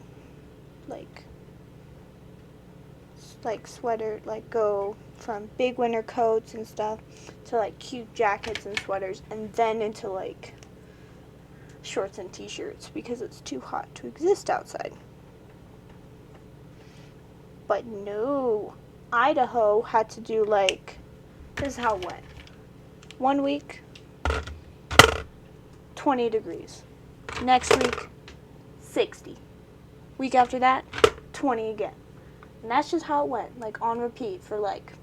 like sweater, like go from big winter coats and stuff to like cute jackets and sweaters, and then into like shorts and t-shirts because it's too hot to exist outside. But no, Idaho had to do like, this is how it went. 1 week, 20 degrees. Next week, 60. Week after that, 20 again. And that's just how it went, like on repeat for like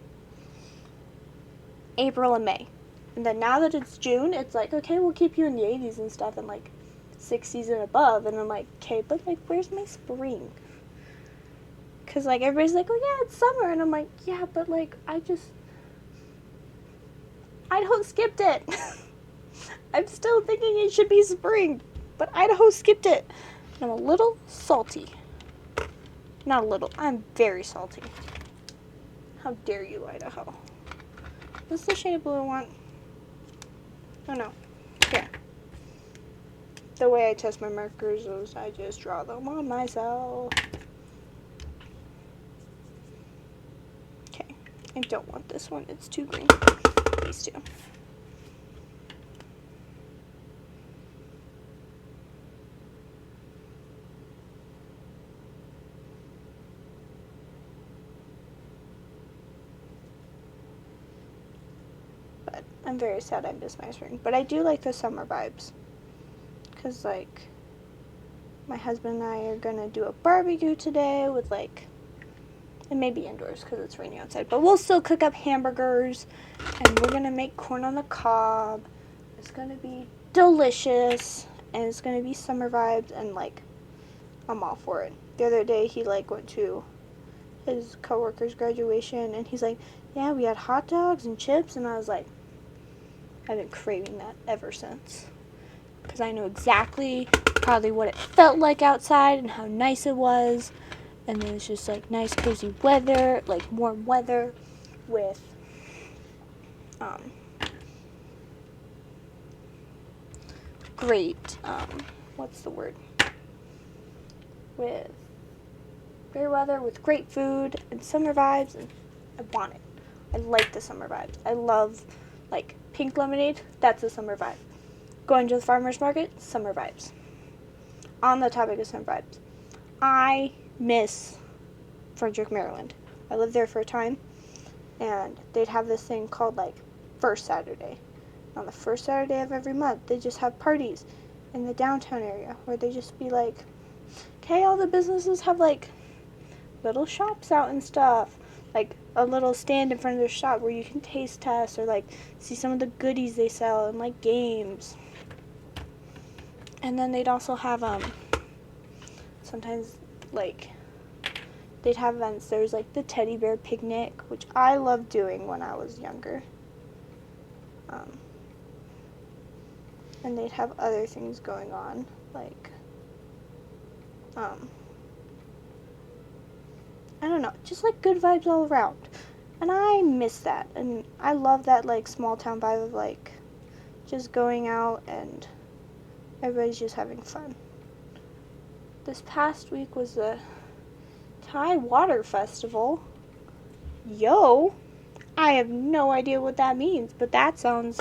April and May. And then now that it's June, it's like, okay, we'll keep you in the 80s and stuff and like 60s and above. And I'm like, okay, but like, where's my spring? Because like everybody's like, oh yeah, it's summer. And I'm like, yeah, but like, Idaho skipped it. I'm still thinking it should be spring, but Idaho skipped it. And I'm a little salty. Not a little, I'm very salty. How dare you, Idaho? What's the shade of blue I want? Oh no, here. The way I test my markers is I just draw them on myself. Okay, I don't want this one, it's too green. These two. But I'm very sad I missed my spring. But I do like the summer vibes. Because, like, my husband and I are going to do a barbecue today with, like, and maybe indoors because it's raining outside. But we'll still cook up hamburgers. And we're going to make corn on the cob. It's going to be delicious. And it's going to be summer vibes. And, like, I'm all for it. The other day, he, like, went to his coworker's graduation. And he's like, yeah, we had hot dogs and chips. And I was like, I've been craving that ever since. Because I know exactly probably what it felt like outside and how nice it was. And then it's just like nice cozy weather, like warm weather with great, what's the word? With great weather, with great food and summer vibes, and I want it. I like the summer vibes. I love, like, pink lemonade, that's a summer vibe. Going to the farmer's market, summer vibes. On the topic of summer vibes, I miss Frederick, Maryland. I lived there for a time, and they'd have this thing called, like, First Saturday. On the first Saturday of every month, they just have parties in the downtown area where they just be like, okay, all the businesses have, like, little shops out and stuff. Like, a little stand in front of their shop where you can taste test or, like, see some of the goodies they sell and, like, games. And then they'd also have, sometimes, like, they'd have events. There's, like, the teddy bear picnic, which I loved doing when I was younger. And they'd have other things going on, like, I don't know, just, like, good vibes all around. And I miss that. And I love that, like, small town vibe of, like, just going out and everybody's just having fun. This past week was the Thai Water Festival. Yo! I have no idea what that means, but that sounds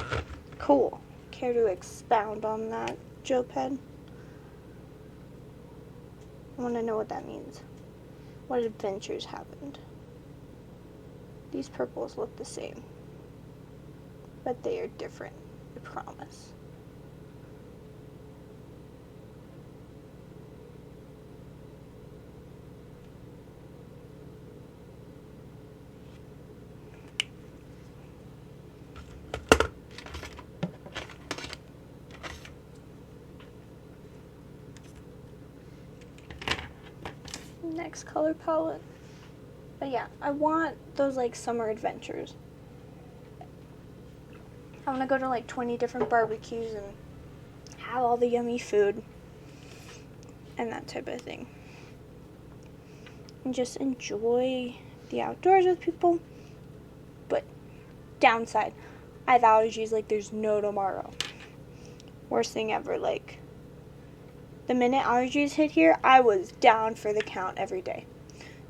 cool. Care to expound on that, Joe Penn? I want to know what that means. What adventures happened? These purples look the same, but they are different, I promise. Next color palette. But yeah, I want those, like, summer adventures. I want to go to, like, 20 different barbecues and have all the yummy food and that type of thing. And just enjoy the outdoors with people. But downside, I have allergies like there's no tomorrow. Worst thing ever. Like, the minute allergies hit here, I was down for the count every day.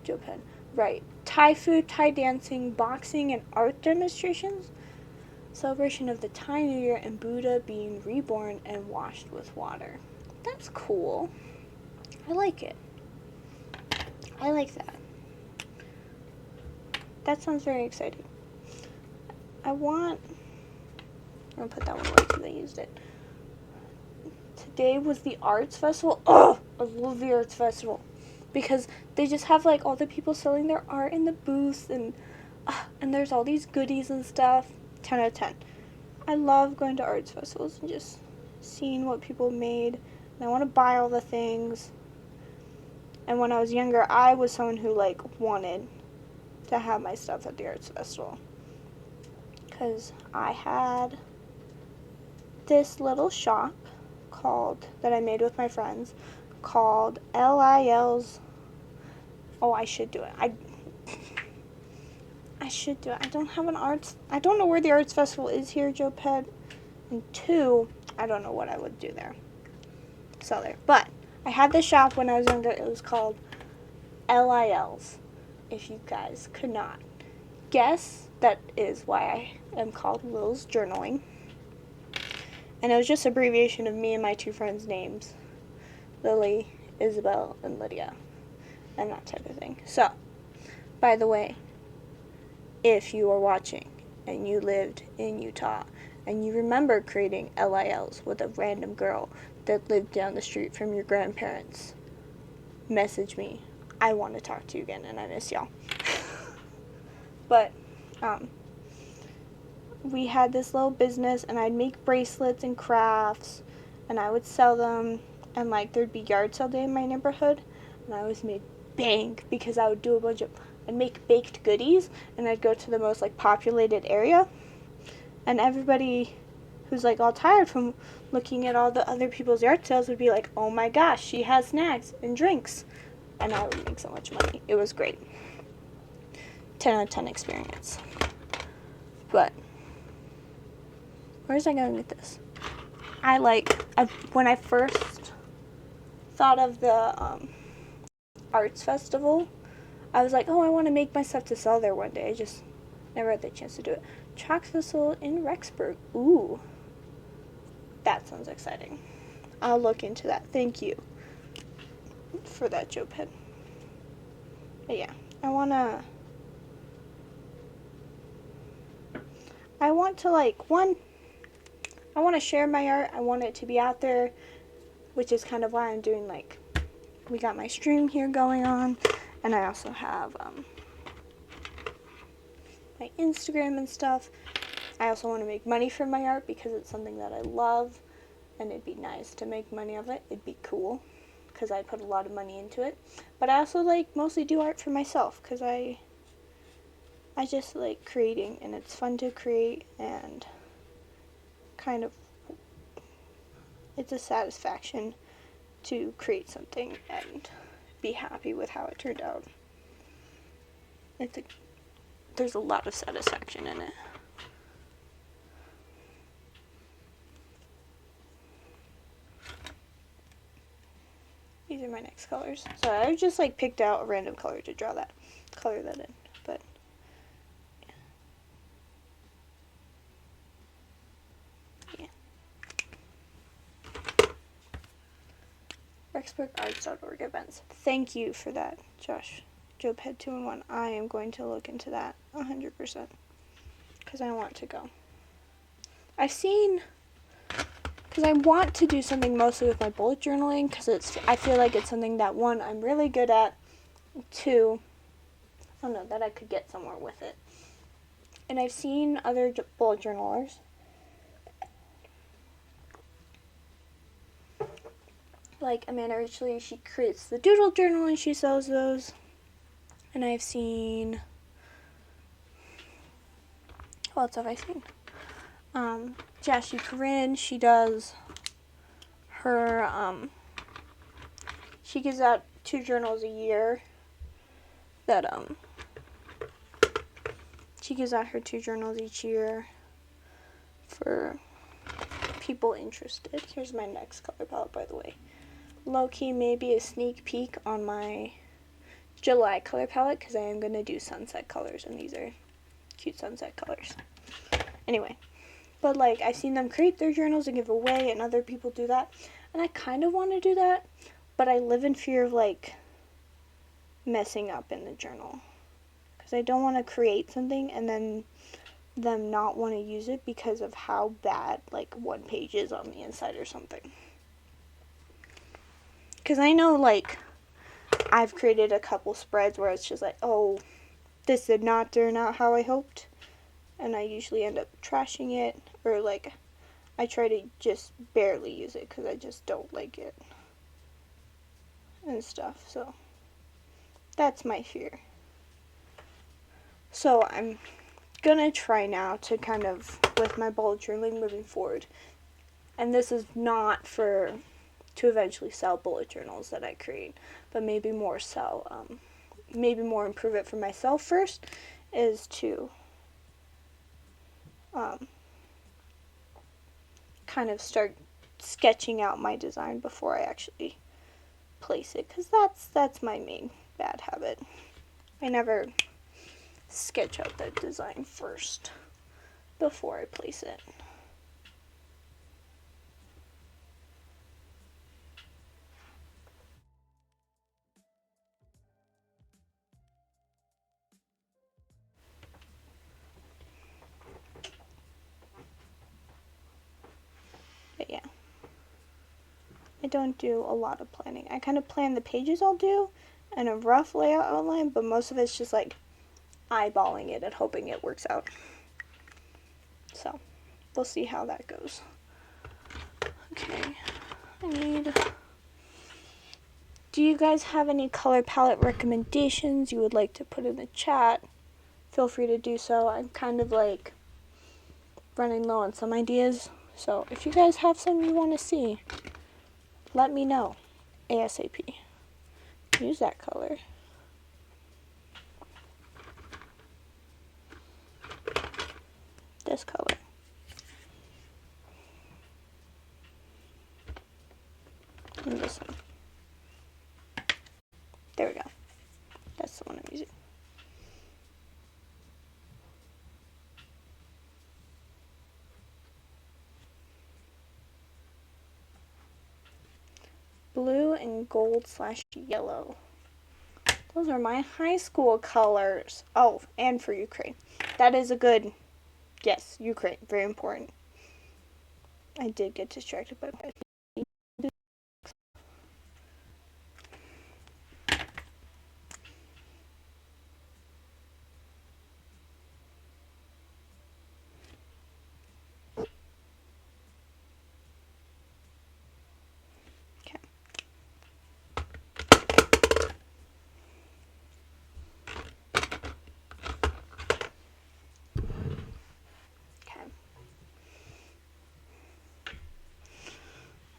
Joe Penn. Right. Thai food, Thai dancing, boxing, and art demonstrations. Celebration of the Thai New Year and Buddha being reborn and washed with water. That's cool. I like it. I like that. That sounds very exciting. I'm going to put that one away because I used it day was the arts festival. Oh, I love the arts festival because they just have like all the people selling their art in the booths, and there's all these goodies and stuff. 10 out of 10. I love going to arts festivals and just seeing what people made, and I want to buy all the things. And when I was younger, I was someone who like wanted to have my stuff at the arts festival because I had this little shop that I made with my friends called L.I.L's. Oh, I should do it. I should do it. I don't have I don't know where the arts festival is here, Joe Ped. And 2, I don't know what I would do there. Sell there. But I had this shop when I was younger. It was called L.I.L's. If you guys could not guess, that is why I am called Lil's Journaling. And it was just abbreviation of me and my 2 friends' names. Lily, Isabel, and Lydia. And that type of thing. So, by the way, if you are watching and you lived in Utah and you remember creating L.I.L's with a random girl that lived down the street from your grandparents, message me. I want to talk to you again and I miss y'all. But we had this little business and I'd make bracelets and crafts and I would sell them, and like there'd be yard sale day in my neighborhood and I always made bank because I would do I'd make baked goodies and I'd go to the most like populated area, and everybody who's like all tired from looking at all the other people's yard sales would be like, oh my gosh, she has snacks and drinks, and I would make so much money. It was great. 10 out of 10 experience. But where's I going with this? When I first thought of the arts festival, I was like, oh, I want to make my stuff to sell there one day. I just never had the chance to do it. Track festival in Rexburg. Ooh. That sounds exciting. I'll look into that. Thank you for that, Joe Pen. But yeah, I want to share my art. I want it to be out there, which is kind of why I'm doing we got my stream here going on. And I also have my Instagram and stuff. I also want to make money from my art because it's something that I love, and it'd be nice to make money of it. It'd be cool because I put a lot of money into it. But I also mostly do art for myself because I just like creating, and it's fun to create, and kind of it's a satisfaction to create something and be happy with how it turned out. There's a lot of satisfaction in it. These are my next colors. So I just picked out a random color to color that in. But yeah. Rexburgarts.org events. Thank you for that, Josh. Job Head 2-in-1. I am going to look into that 100% because I want to go. Because I want to do something mostly with my bullet journaling because I feel like it's something that, 1, I'm really good at, 2, I don't know, that I could get somewhere with it. And I've seen other bullet journalers like Amanda Richley. She creates the doodle journal and she sells those. And I've seen, who else have I seen? Jashi Corinne, she does her, she gives out 2 journals a year that, she gives out her 2 journals each year for people interested. Here's my next color palette, by the way. Low-key, maybe a sneak peek on my July color palette because I am going to do sunset colors, and these are cute sunset colors. Anyway, but I've seen them create their journals and give away, and other people do that, and I kind of want to do that, but I live in fear of messing up in the journal because I don't want to create something and then them not want to use it because of how bad one page is on the inside or something. because I know, like, I've created a couple spreads where it's just like, oh, this did not turn out how I hoped, and I usually end up trashing it, or like I try to just barely use it because I just don't like it and stuff. So that's my fear. So I'm gonna try now to kind of, with my bullet journaling moving forward, and this is not for to eventually sell bullet journals that I create, but maybe more sell, maybe more improve it for myself first, is to kind of start sketching out my design before I actually place it, because that's my main bad habit. I never sketch out the design first before I place it. But yeah, I don't do a lot of planning. I kind of plan the pages I'll do and a rough layout outline, but most of it's just like eyeballing it and hoping it works out. So we'll see how that goes. Okay, do you guys have any color palette recommendations you would like to put in the chat? Feel free to do so. I'm kind of like running low on some ideas, so if you guys have some you want to see, let me know ASAP. Use that color. This color. And this one. There we go. That's the one I'm using. Blue and gold / yellow. Those are my high school colors. Oh, and for Ukraine. That is a good, yes, Ukraine. Very important. I did get distracted by my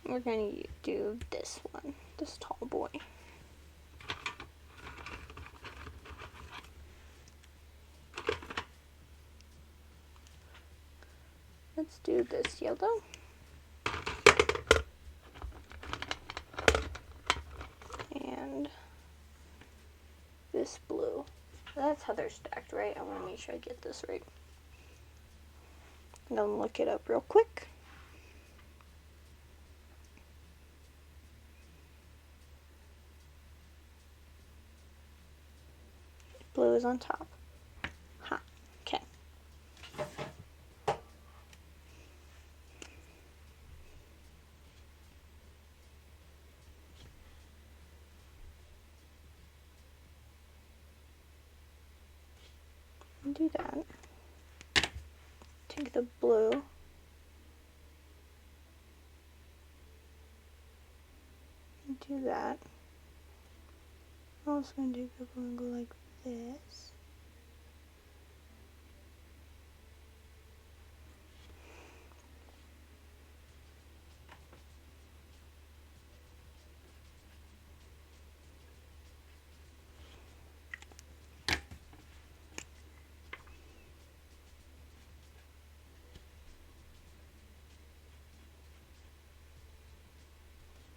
We're going to do this one, this tall boy. Let's do this yellow. And this blue. That's how they're stacked, right? I want to make sure I get this right. I'm going to look it up real quick. Blue is on top. Huh. Okay. Do that. Take the blue. And do that. I'm also going to take the blue and go like this.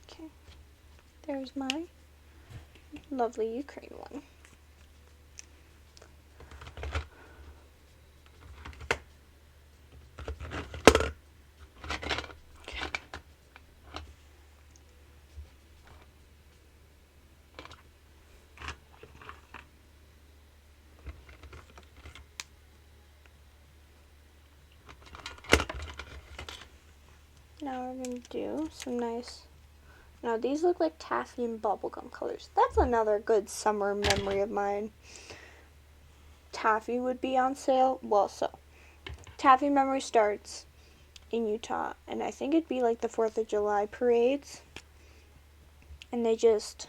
Okay, there's my lovely Ukraine one. Now we're going to do some nice Now these look like taffy and bubblegum colors. That's another good summer memory of mine. Taffy would be on sale. Well, so taffy memory starts in Utah, and I think it'd be like the 4th of July parades. And they just,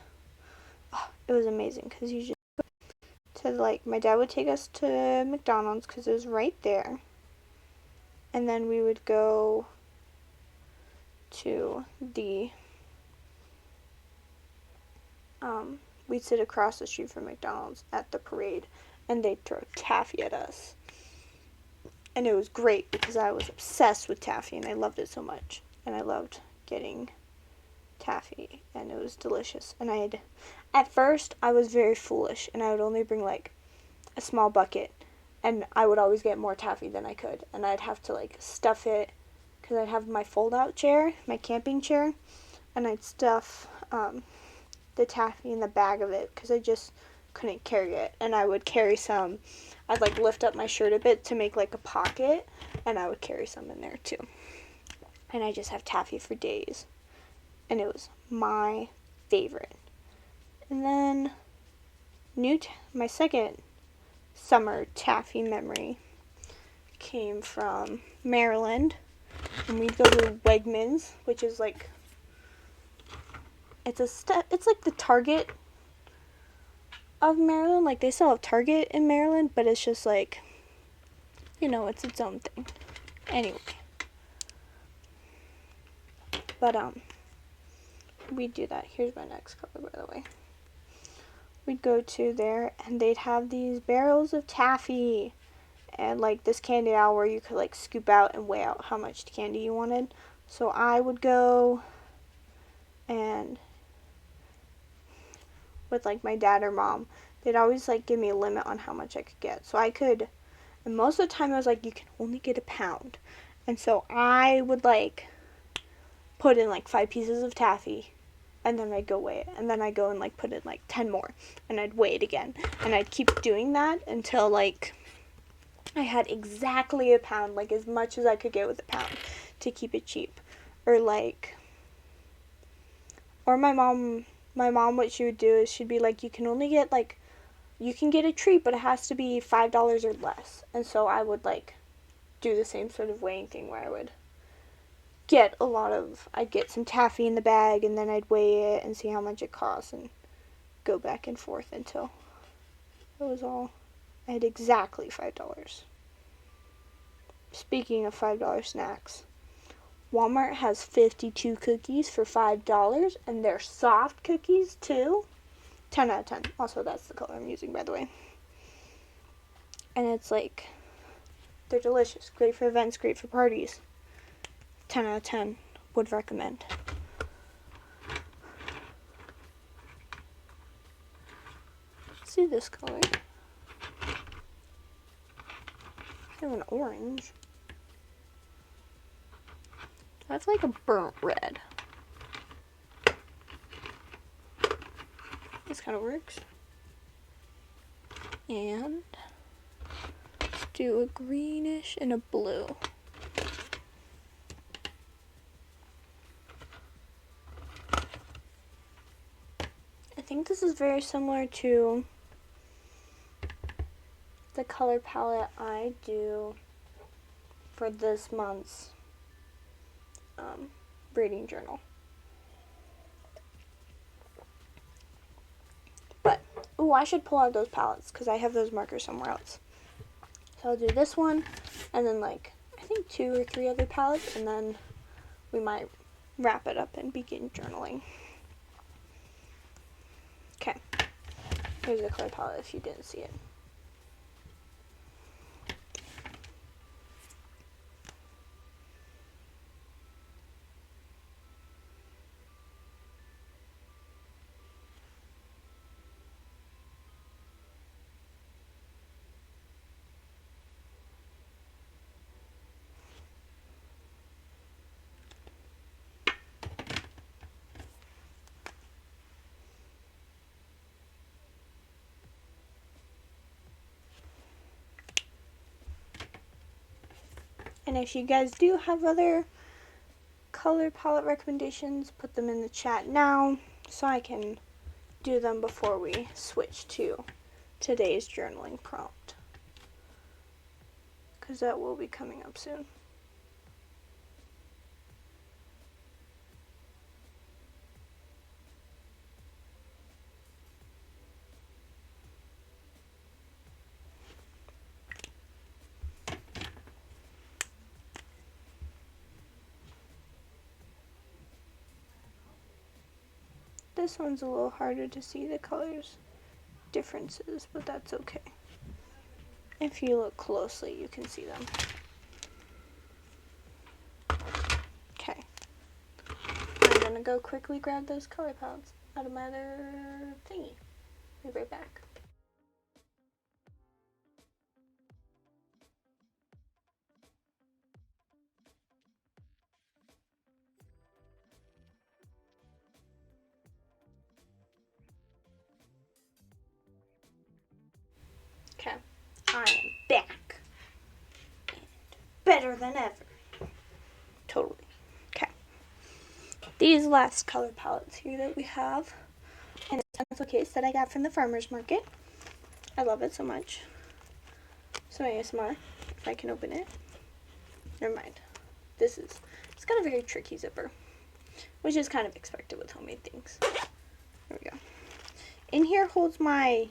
oh, it was amazing because you just to like, my dad would take us to McDonald's because it was right there. And then we would go to the, we'd sit across the street from McDonald's at the parade, and they'd throw taffy at us. And it was great because I was obsessed with taffy and I loved it so much. And I loved getting taffy, and it was delicious. And at first, I was very foolish, and I would only bring like a small bucket, and I would always get more taffy than I could, and I'd have to like stuff it, because I'd have my fold-out chair, my camping chair, and I'd stuff the taffy in the bag of it because I just couldn't carry it. And I would carry some, I'd like lift up my shirt a bit to make like a pocket, and I would carry some in there too. And I just have taffy for days, and it was my favorite. And then my second summer taffy memory came from Maryland, and we'd go to Wegmans, which is like, it's like the Target of Maryland. Like, they still have Target in Maryland, but it's just like, it's its own thing. Anyway, but we'd do that. Here's my next color, by the way. We'd go to there, and they'd have these barrels of taffy, and like this candy aisle where you could like scoop out and weigh out how much candy you wanted. So I would go, and with like my dad or mom, they'd always like give me a limit on how much I could get. So and most of the time it was like, you can only get a pound. And so I would like put in like 5 pieces of taffy, and then I'd go weigh it, and then I'd go and like put in like 10 more, and I'd weigh it again, and I'd keep doing that until like I had exactly a pound, like as much as I could get with a pound to keep it cheap. Or my mom, what she would do is she'd be like, you can only get like, you can get a treat, but it has to be $5 or less. And so I would like do the same sort of weighing thing where I'd get some taffy in the bag, and then I'd weigh it and see how much it costs, and go back and forth until I had exactly $5. Speaking of $5 snacks, Walmart has 52 cookies for $5, and they're soft cookies too. 10 out of 10. Also, that's the color I'm using, by the way. And it's like, they're delicious. Great for events, great for parties. 10 out of 10. Would recommend. See this color? I have an orange. That's like a burnt red. This kind of works. And let's do a greenish and a blue. I think this is very similar to the color palette I do for this month's reading journal. But, I should pull out those palettes because I have those markers somewhere else. So I'll do this one, and then like, I think 2 or 3 other palettes, and then we might wrap it up and begin journaling. Okay, here's the color palette if you didn't see it. And if you guys do have other color palette recommendations, put them in the chat now so I can do them before we switch to today's journaling prompt, because that will be coming up soon. This one's a little harder to see the colors differences, but that's okay. If you look closely, you can see them. Okay. I'm gonna go quickly grab those color palettes out of my other thingy. Be right back. Okay, I am back. And better than ever. Totally. Okay. These last color palettes here that we have in a pencil case that I got from the farmer's market. I love it so much. So ASMR, if I can open it. Never mind. It's got a very tricky zipper, which is kind of expected with homemade things. There we go. In here holds my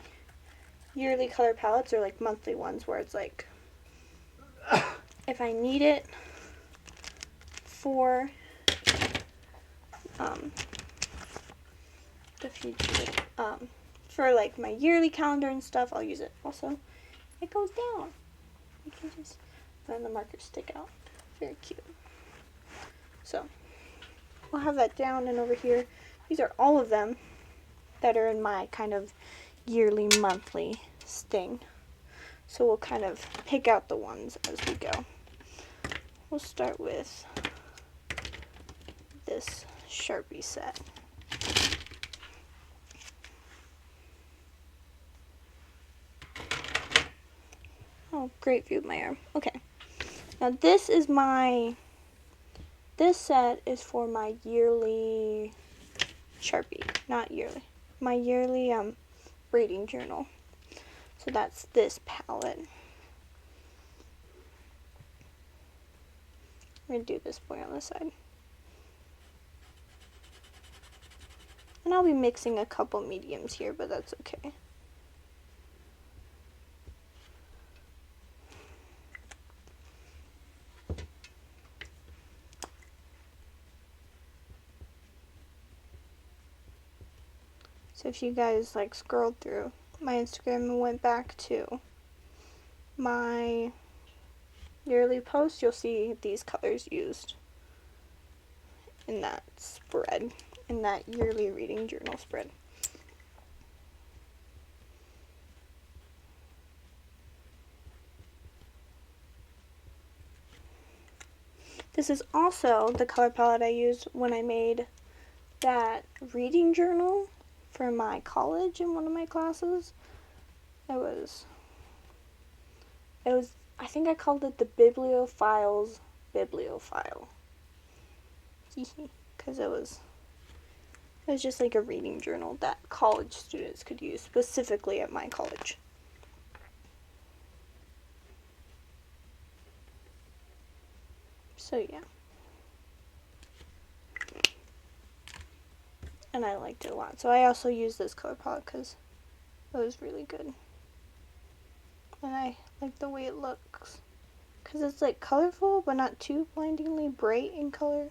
yearly color palettes, or like monthly ones, where it's like, if I need it for the future, for like my yearly calendar and stuff, I'll use it. Also, it goes down. You can just, then the markers stick out. Very cute. So, we'll have that down, and over here, these are all of them that are in my kind of yearly, monthly thing. So we'll kind of pick out the ones as we go. We'll start with this Sharpie set. Oh, great view of my arm. Okay. Now this set is for my yearly Sharpie, not yearly. My yearly reading journal. So that's this palette. I'm going to do this boy on the side. And I'll be mixing a couple mediums here, but that's okay. So if you guys like scrolled through my Instagram and went back to my yearly post, you'll see these colors used in that spread, in that yearly reading journal spread. This is also the color palette I used when I made that reading journal for my college in one of my classes. It was I think I called it the Bibliophile's Bibliophile. Because it was just like a reading journal that college students could use, specifically at my college. So yeah. And I liked it a lot. So I also used this color palette because it was really good. And I like the way it looks. Because it's like colorful, but not too blindingly bright in color.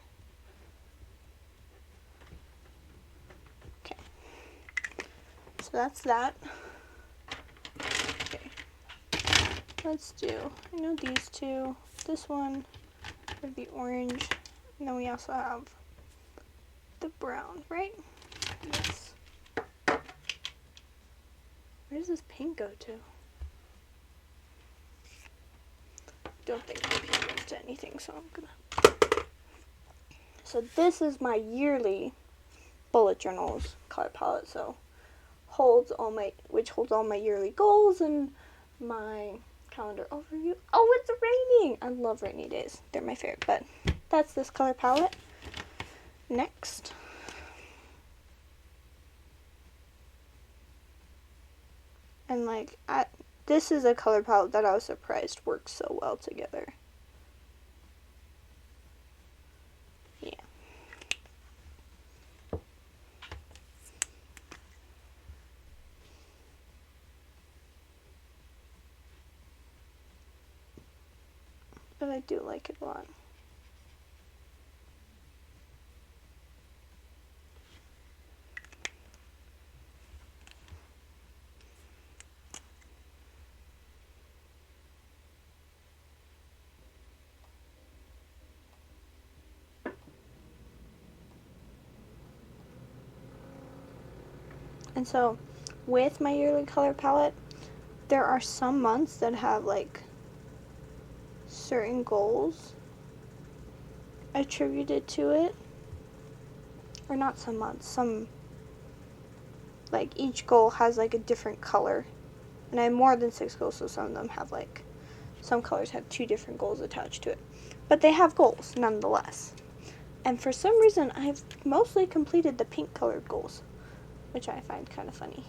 Okay. So that's that. Okay. Let's do, I know these two. This one for the orange. And then we also have the brown, right? Yes. Where does this pink go to? Don't think the pink goes to anything, so I'm gonna. So this is my yearly bullet journals color palette. So which holds all my yearly goals and my calendar overview. Oh, it's raining! I love rainy days. They're my favorite. But that's this color palette. Next, and like this is a color palette that I was surprised works so well together. Yeah. But I do like it a lot. And so, with my yearly color palette, there are some months that have like certain goals attributed to it. Or not some months, some, like each goal has like a different color. And I have more than 6 goals, so some of them have like, some colors have 2 different goals attached to it. But they have goals nonetheless. And for some reason, I've mostly completed the pink colored goals, which I find kind of funny.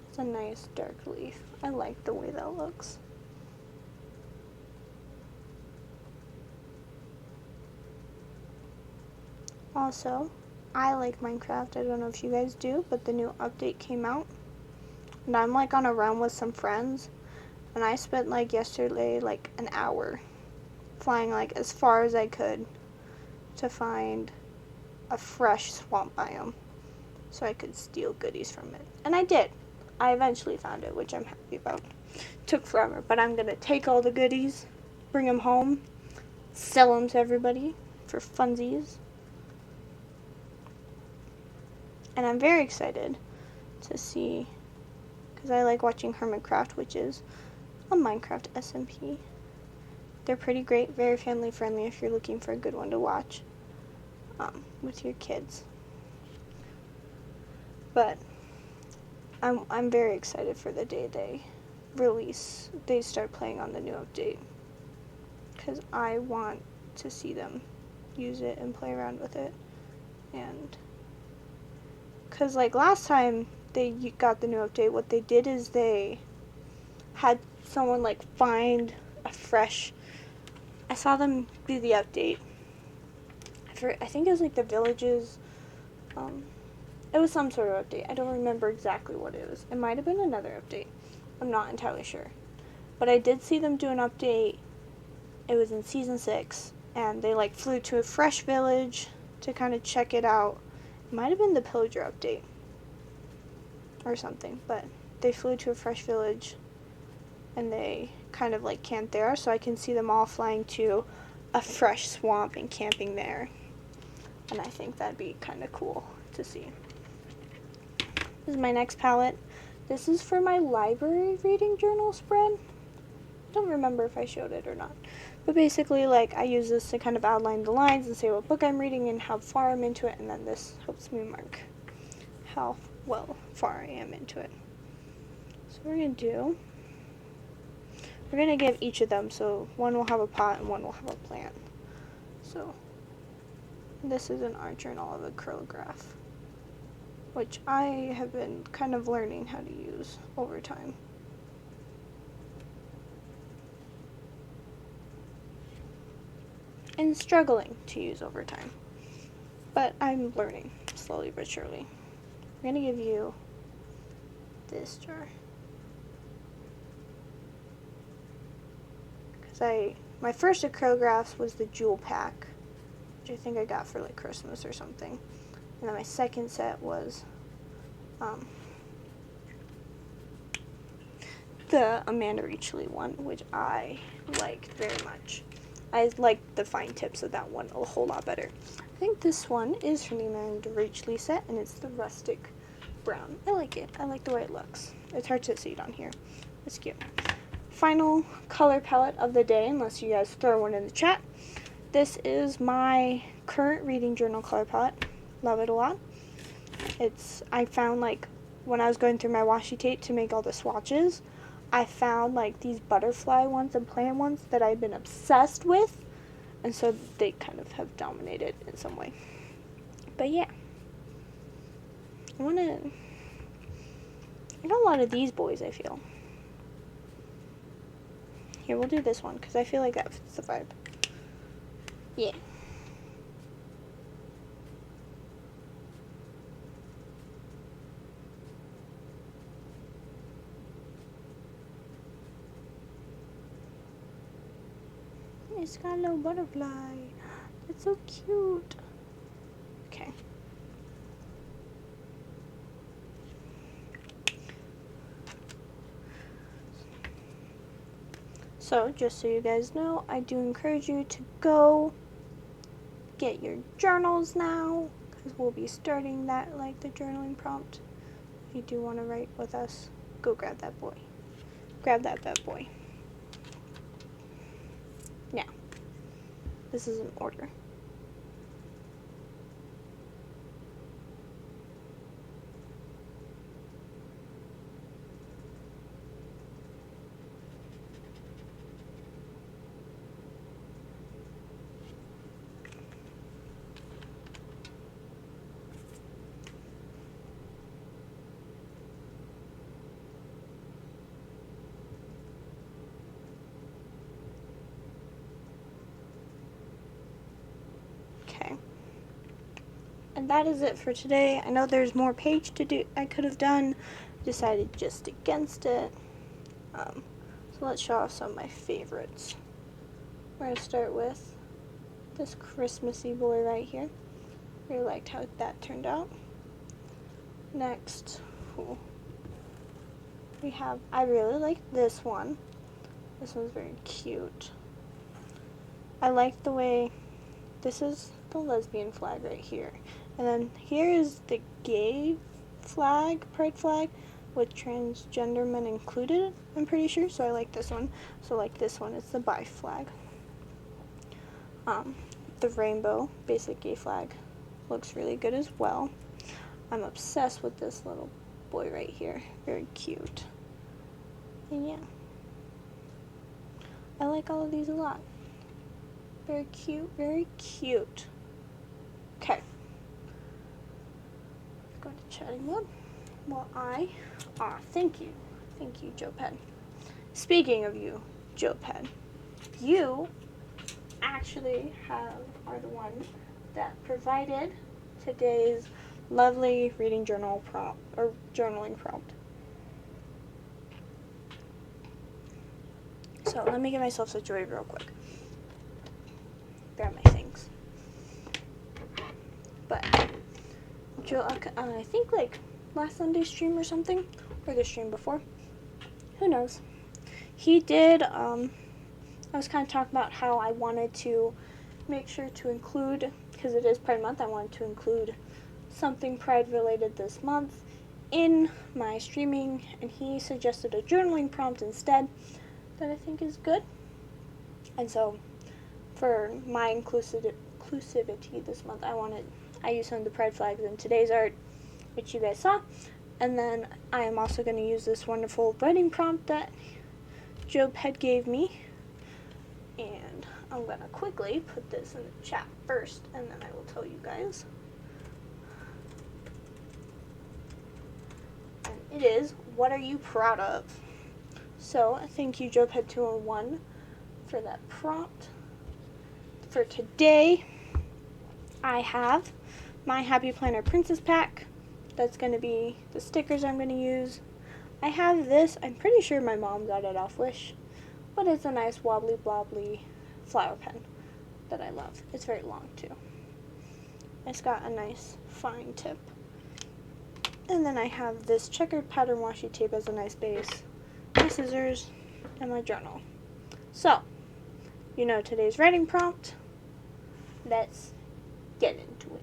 It's a nice dark leaf. I like the way that looks. Also, I like Minecraft. I don't know if you guys do, but the new update came out. And I'm like on a run with some friends. And I spent like yesterday like an hour flying like as far as I could to find a fresh swamp biome so I could steal goodies from it. And I did. I eventually found it, which I'm happy about. Took forever, but I'm going to take all the goodies, bring them home, sell them to everybody for funsies. And I'm very excited to see, because I like watching Hermitcraft, which is a Minecraft SMP. They're pretty great, very family friendly if you're looking for a good one to watch with your kids. But I'm very excited for the day they release, they start playing on the new update, because I want to see them use it and play around with it. And because like last time they got the new update, what they did is they had someone like find a fresh, I saw them do the update. I think it was like the villages, it was some sort of update. I don't remember exactly what it was. It might have been another update. I'm not entirely sure. But I did see them do an update. It was in season 6, and they like flew to a fresh village to kind of check it out. It might have been the pillager update or something, but they flew to a fresh village and they kind of like camped there, so I can see them all flying to a fresh swamp and camping there. And I think that'd be kind of cool to see. This is my next palette. This is for my library reading journal spread. I don't remember if I showed it or not. But basically, like, I use this to kind of outline the lines and say what book I'm reading and how far I'm into it, and then this helps me mark how far I am into it. So what we're going to give each of them, so one will have a pot and one will have a plant. So this is an art journal of acrylograph, which I have been kind of learning how to use over time. And struggling to use over time. But I'm learning, slowly but surely. I'm going to give you this jar. Because my first acrylographs was the jewel pack, which I think I got for like Christmas or something. And then my second set was the Amanda Reachley one, which I liked very much. I like the fine tips of that one a whole lot better. I think this one is from the Amanda Reachley set, and it's the rustic brown. I like it. I like the way it looks. It's hard to see it on here. It's cute. final color palette of the day, unless you guys throw one in the chat. This is my current reading journal color palette. Love it a lot. I found, like, when I was going through my washi tape to make all the swatches, I found like these butterfly ones and plant ones that I've been obsessed with, and so they kind of have dominated in some way. But yeah, I got a lot of these boys, I feel. Here, we'll do this one because I feel like that fits the vibe. Yeah. It's got a little butterfly. It's so cute. Okay. So, just so you guys know, I do encourage you to go get your journals now, because we'll be starting that, like the journaling prompt. If you do want to write with us, go grab that boy. Grab that bad boy. Now, this is in order. Okay. And that is it for today. I know there's more page to do I could have done. Decided just against it. So let's show off some of my favorites. We're going to start with this Christmassy boy right here. Really liked how that turned out. Next, we have, I really like this one. This one's very cute. I like the way, this is the lesbian flag right here. And then here is the gay flag, pride flag, with transgender men included, I'm pretty sure. So I like this one. So like this one, it's the bi flag. The rainbow, basic gay flag, looks really good as well. I'm obsessed with this little boy right here. Very cute. And yeah. I like all of these a lot. Very cute, very cute. Okay. Go to chatting mode. Well, thank you. Thank you, Joe Pen. Speaking of you, Joe Pen, you actually are the one that provided today's lovely reading journal prompt, or journaling prompt. So let me get myself situated real quick. Grab my things. But Joe, I think like last Sunday's stream or something, or the stream before, who knows. He did, I was kind of talking about how I wanted to make sure to include, because it is Pride Month, I wanted to include something Pride related this month in my streaming, and he suggested a journaling prompt instead that I think is good. And so for my inclusivity this month, I used some of the Pride flags in today's art, which you guys saw, and then I am also going to use this wonderful writing prompt that Joe Ped gave me, and I'm going to quickly put this in the chat first, and then I will tell you guys. And it is, what are you proud of? So, thank you, Joe Ped 201, for that prompt. For today, I have my Happy Planner Princess Pack. That's going to be the stickers I'm going to use. I have this, I'm pretty sure my mom got it off Wish, but it's a nice wobbly blobbly flower pen that I love. It's very long too. It's got a nice fine tip. And then I have this checkered pattern washi tape as a nice base, my scissors, and my journal. So, you know today's writing prompt. Let's get into it.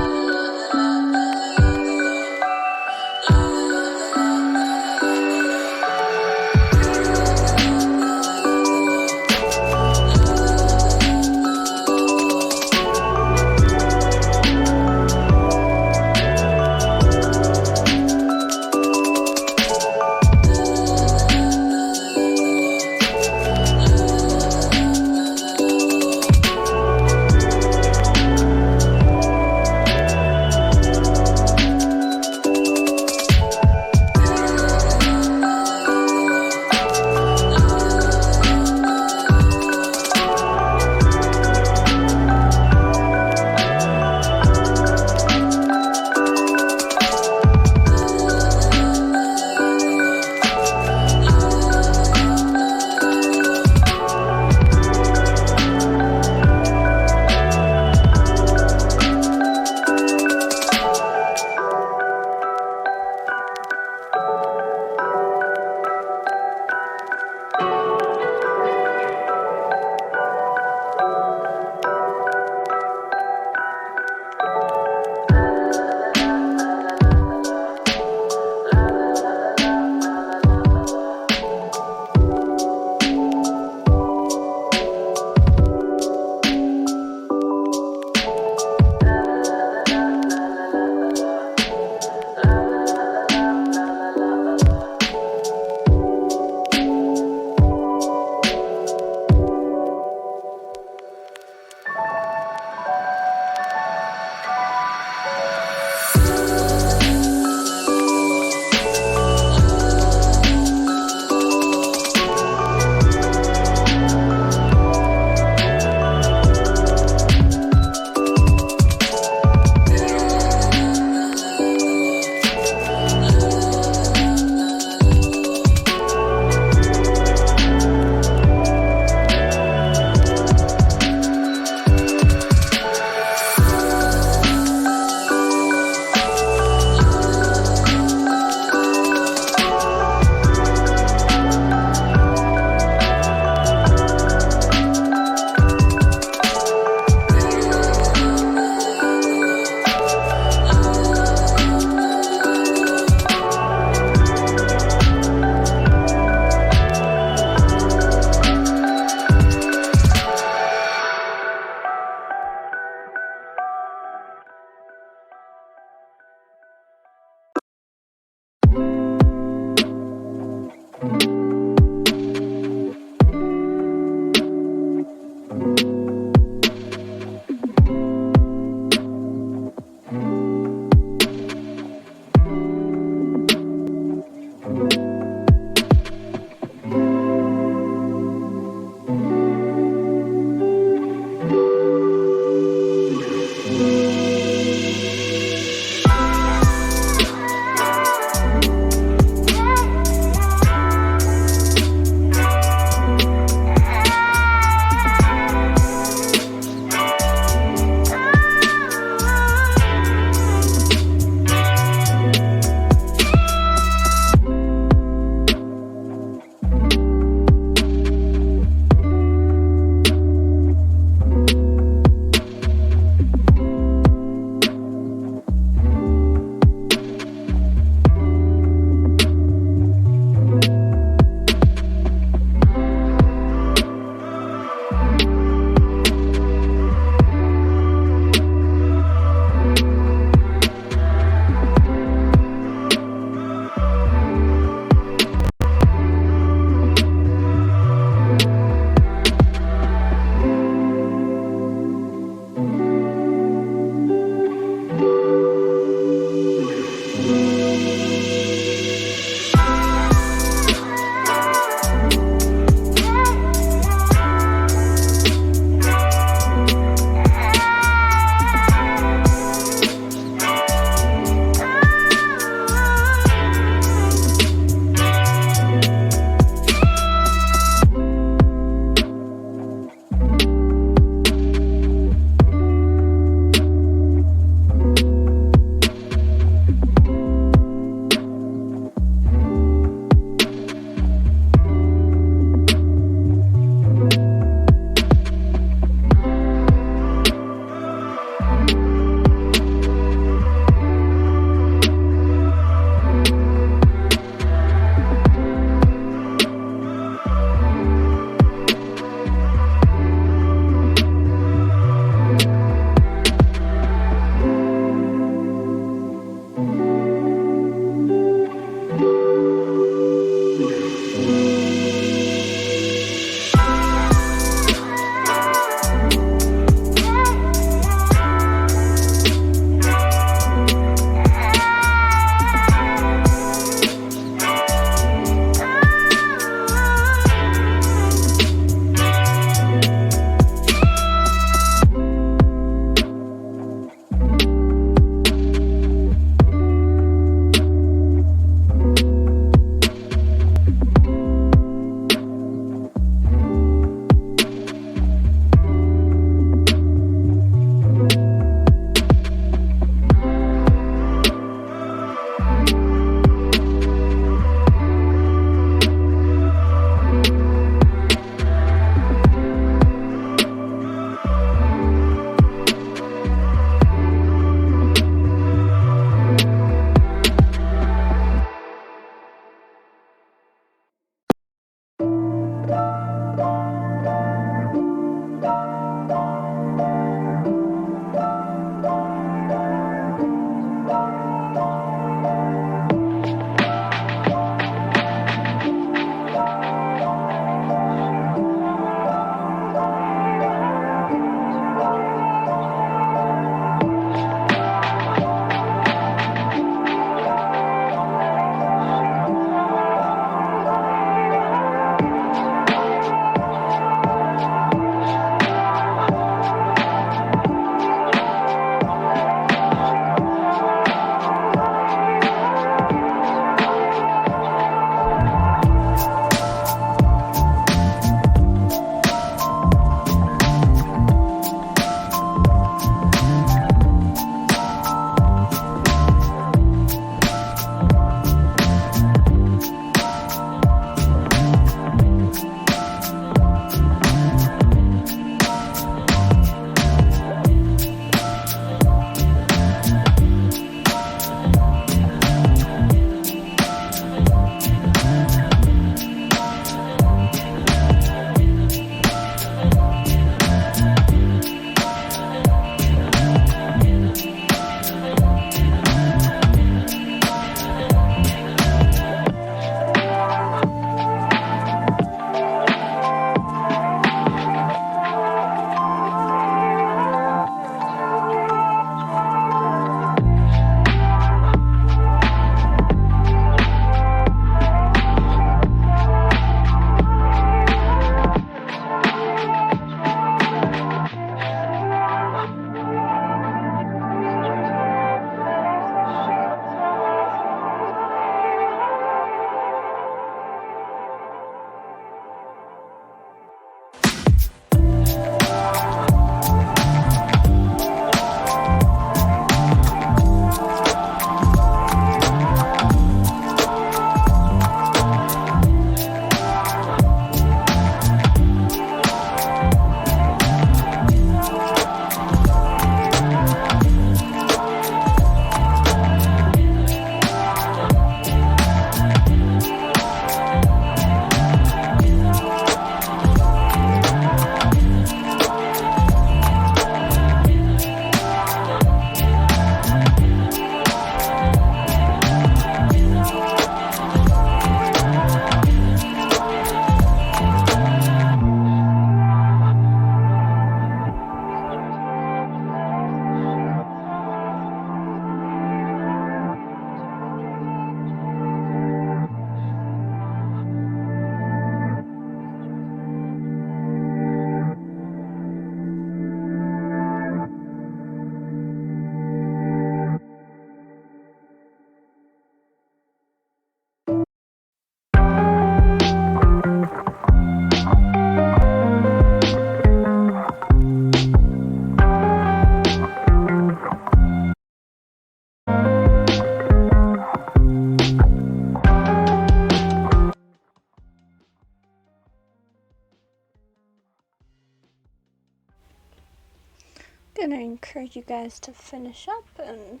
Gonna encourage you guys to finish up, and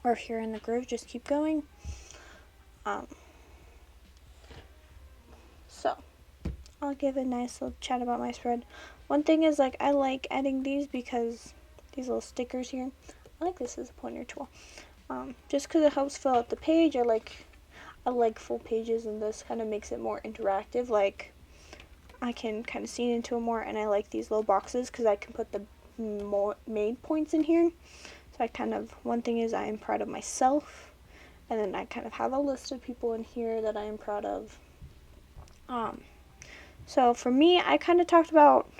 or if you're in the groove, just keep going. So I'll give a nice little chat about my spread. One thing is, like, I like adding these because these little stickers here, I like this as a pointer tool. Just because it helps fill out the page. I like full pages, and this kind of makes it more interactive. Like, I can kind of see into it more, and I like these little boxes because I can put the more main points in here. So I kind of, one thing is I am proud of myself, and then I kind of have a list of people in here that I am proud of. So for me, I kind of talked about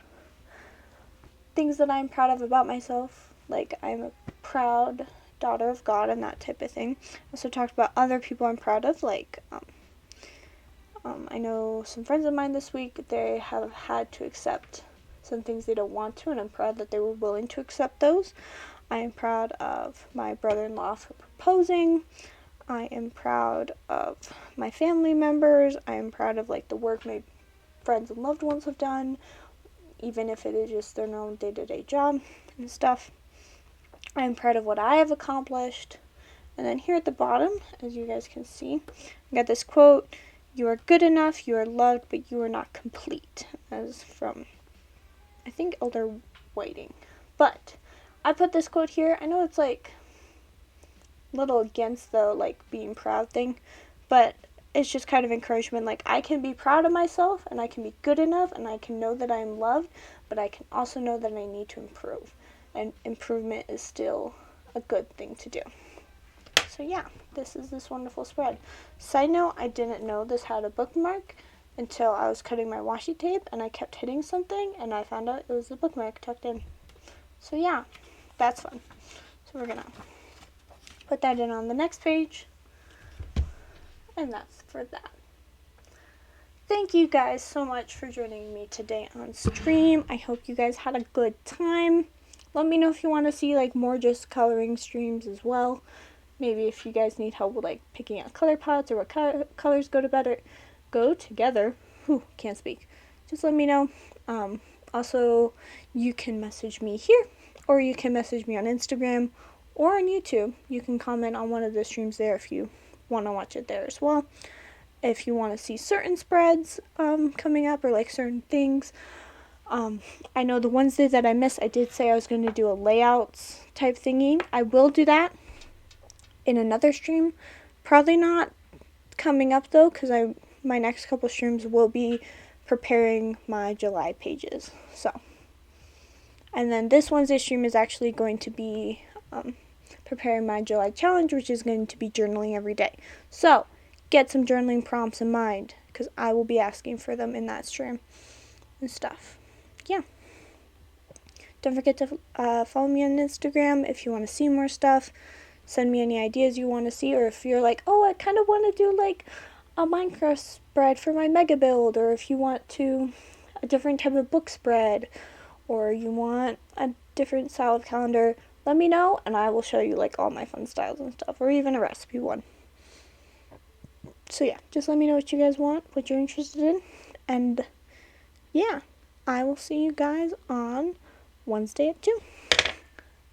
things that I'm proud of about myself, like I'm a proud daughter of God and that type of thing. I also talked about other people I'm proud of, like I know some friends of mine this week, they have had to accept some things they don't want to, and I'm proud that they were willing to accept those. I am proud of my brother-in-law for proposing. I am proud of my family members. I am proud of like the work my friends and loved ones have done, even if it is just their own day-to-day job and stuff. I am proud of what I have accomplished. And then here at the bottom, as you guys can see, I got this quote: "You are good enough, you are loved, but you are not complete." As from, I think, Elder Whiting. But I put this quote here. I know it's like a little against the like being proud thing, but it's just kind of encouragement. Like, I can be proud of myself, and I can be good enough, and I can know that I'm loved, but I can also know that I need to improve. And improvement is still a good thing to do. So yeah, this is this wonderful spread. Side note, I didn't know this had a bookmark until I was cutting my washi tape, and I kept hitting something, and I found out it was a bookmark tucked in. So yeah, that's fun. So we're gonna put that in on the next page, and that's for that. Thank you guys so much for joining me today on stream. I hope you guys had a good time. Let me know if you want to see like more just coloring streams as well. Maybe if you guys need help with like picking out color palettes or what colors go together. Whew, can't speak. Just let me know. Also, you can message me here, or you can message me on Instagram or on YouTube. You can comment on one of the streams there if you want to watch it there as well. If you want to see certain spreads coming up, or like certain things. I know the Wednesday that I missed, I did say I was going to do a layouts type thingy. I will do that in another stream. Probably not coming up though, because my next couple streams will be preparing my July pages. So, and then this Wednesday stream is actually going to be preparing my July challenge, which is going to be journaling every day. So get some journaling prompts in mind, because I will be asking for them in that stream and stuff. Yeah. Don't forget to follow me on Instagram if you want to see more stuff. Send me any ideas you want to see, or if you're like, oh, I kind of want to do like a Minecraft spread for my mega build, or if you want to a different type of book spread, or you want a different style of calendar, let me know, and I will show you like all my fun styles and stuff, or even a recipe one. So yeah, just let me know what you guys want, what you're interested in, and yeah, I will see you guys on Wednesday at 2.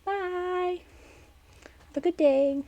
Bye. Have a good day.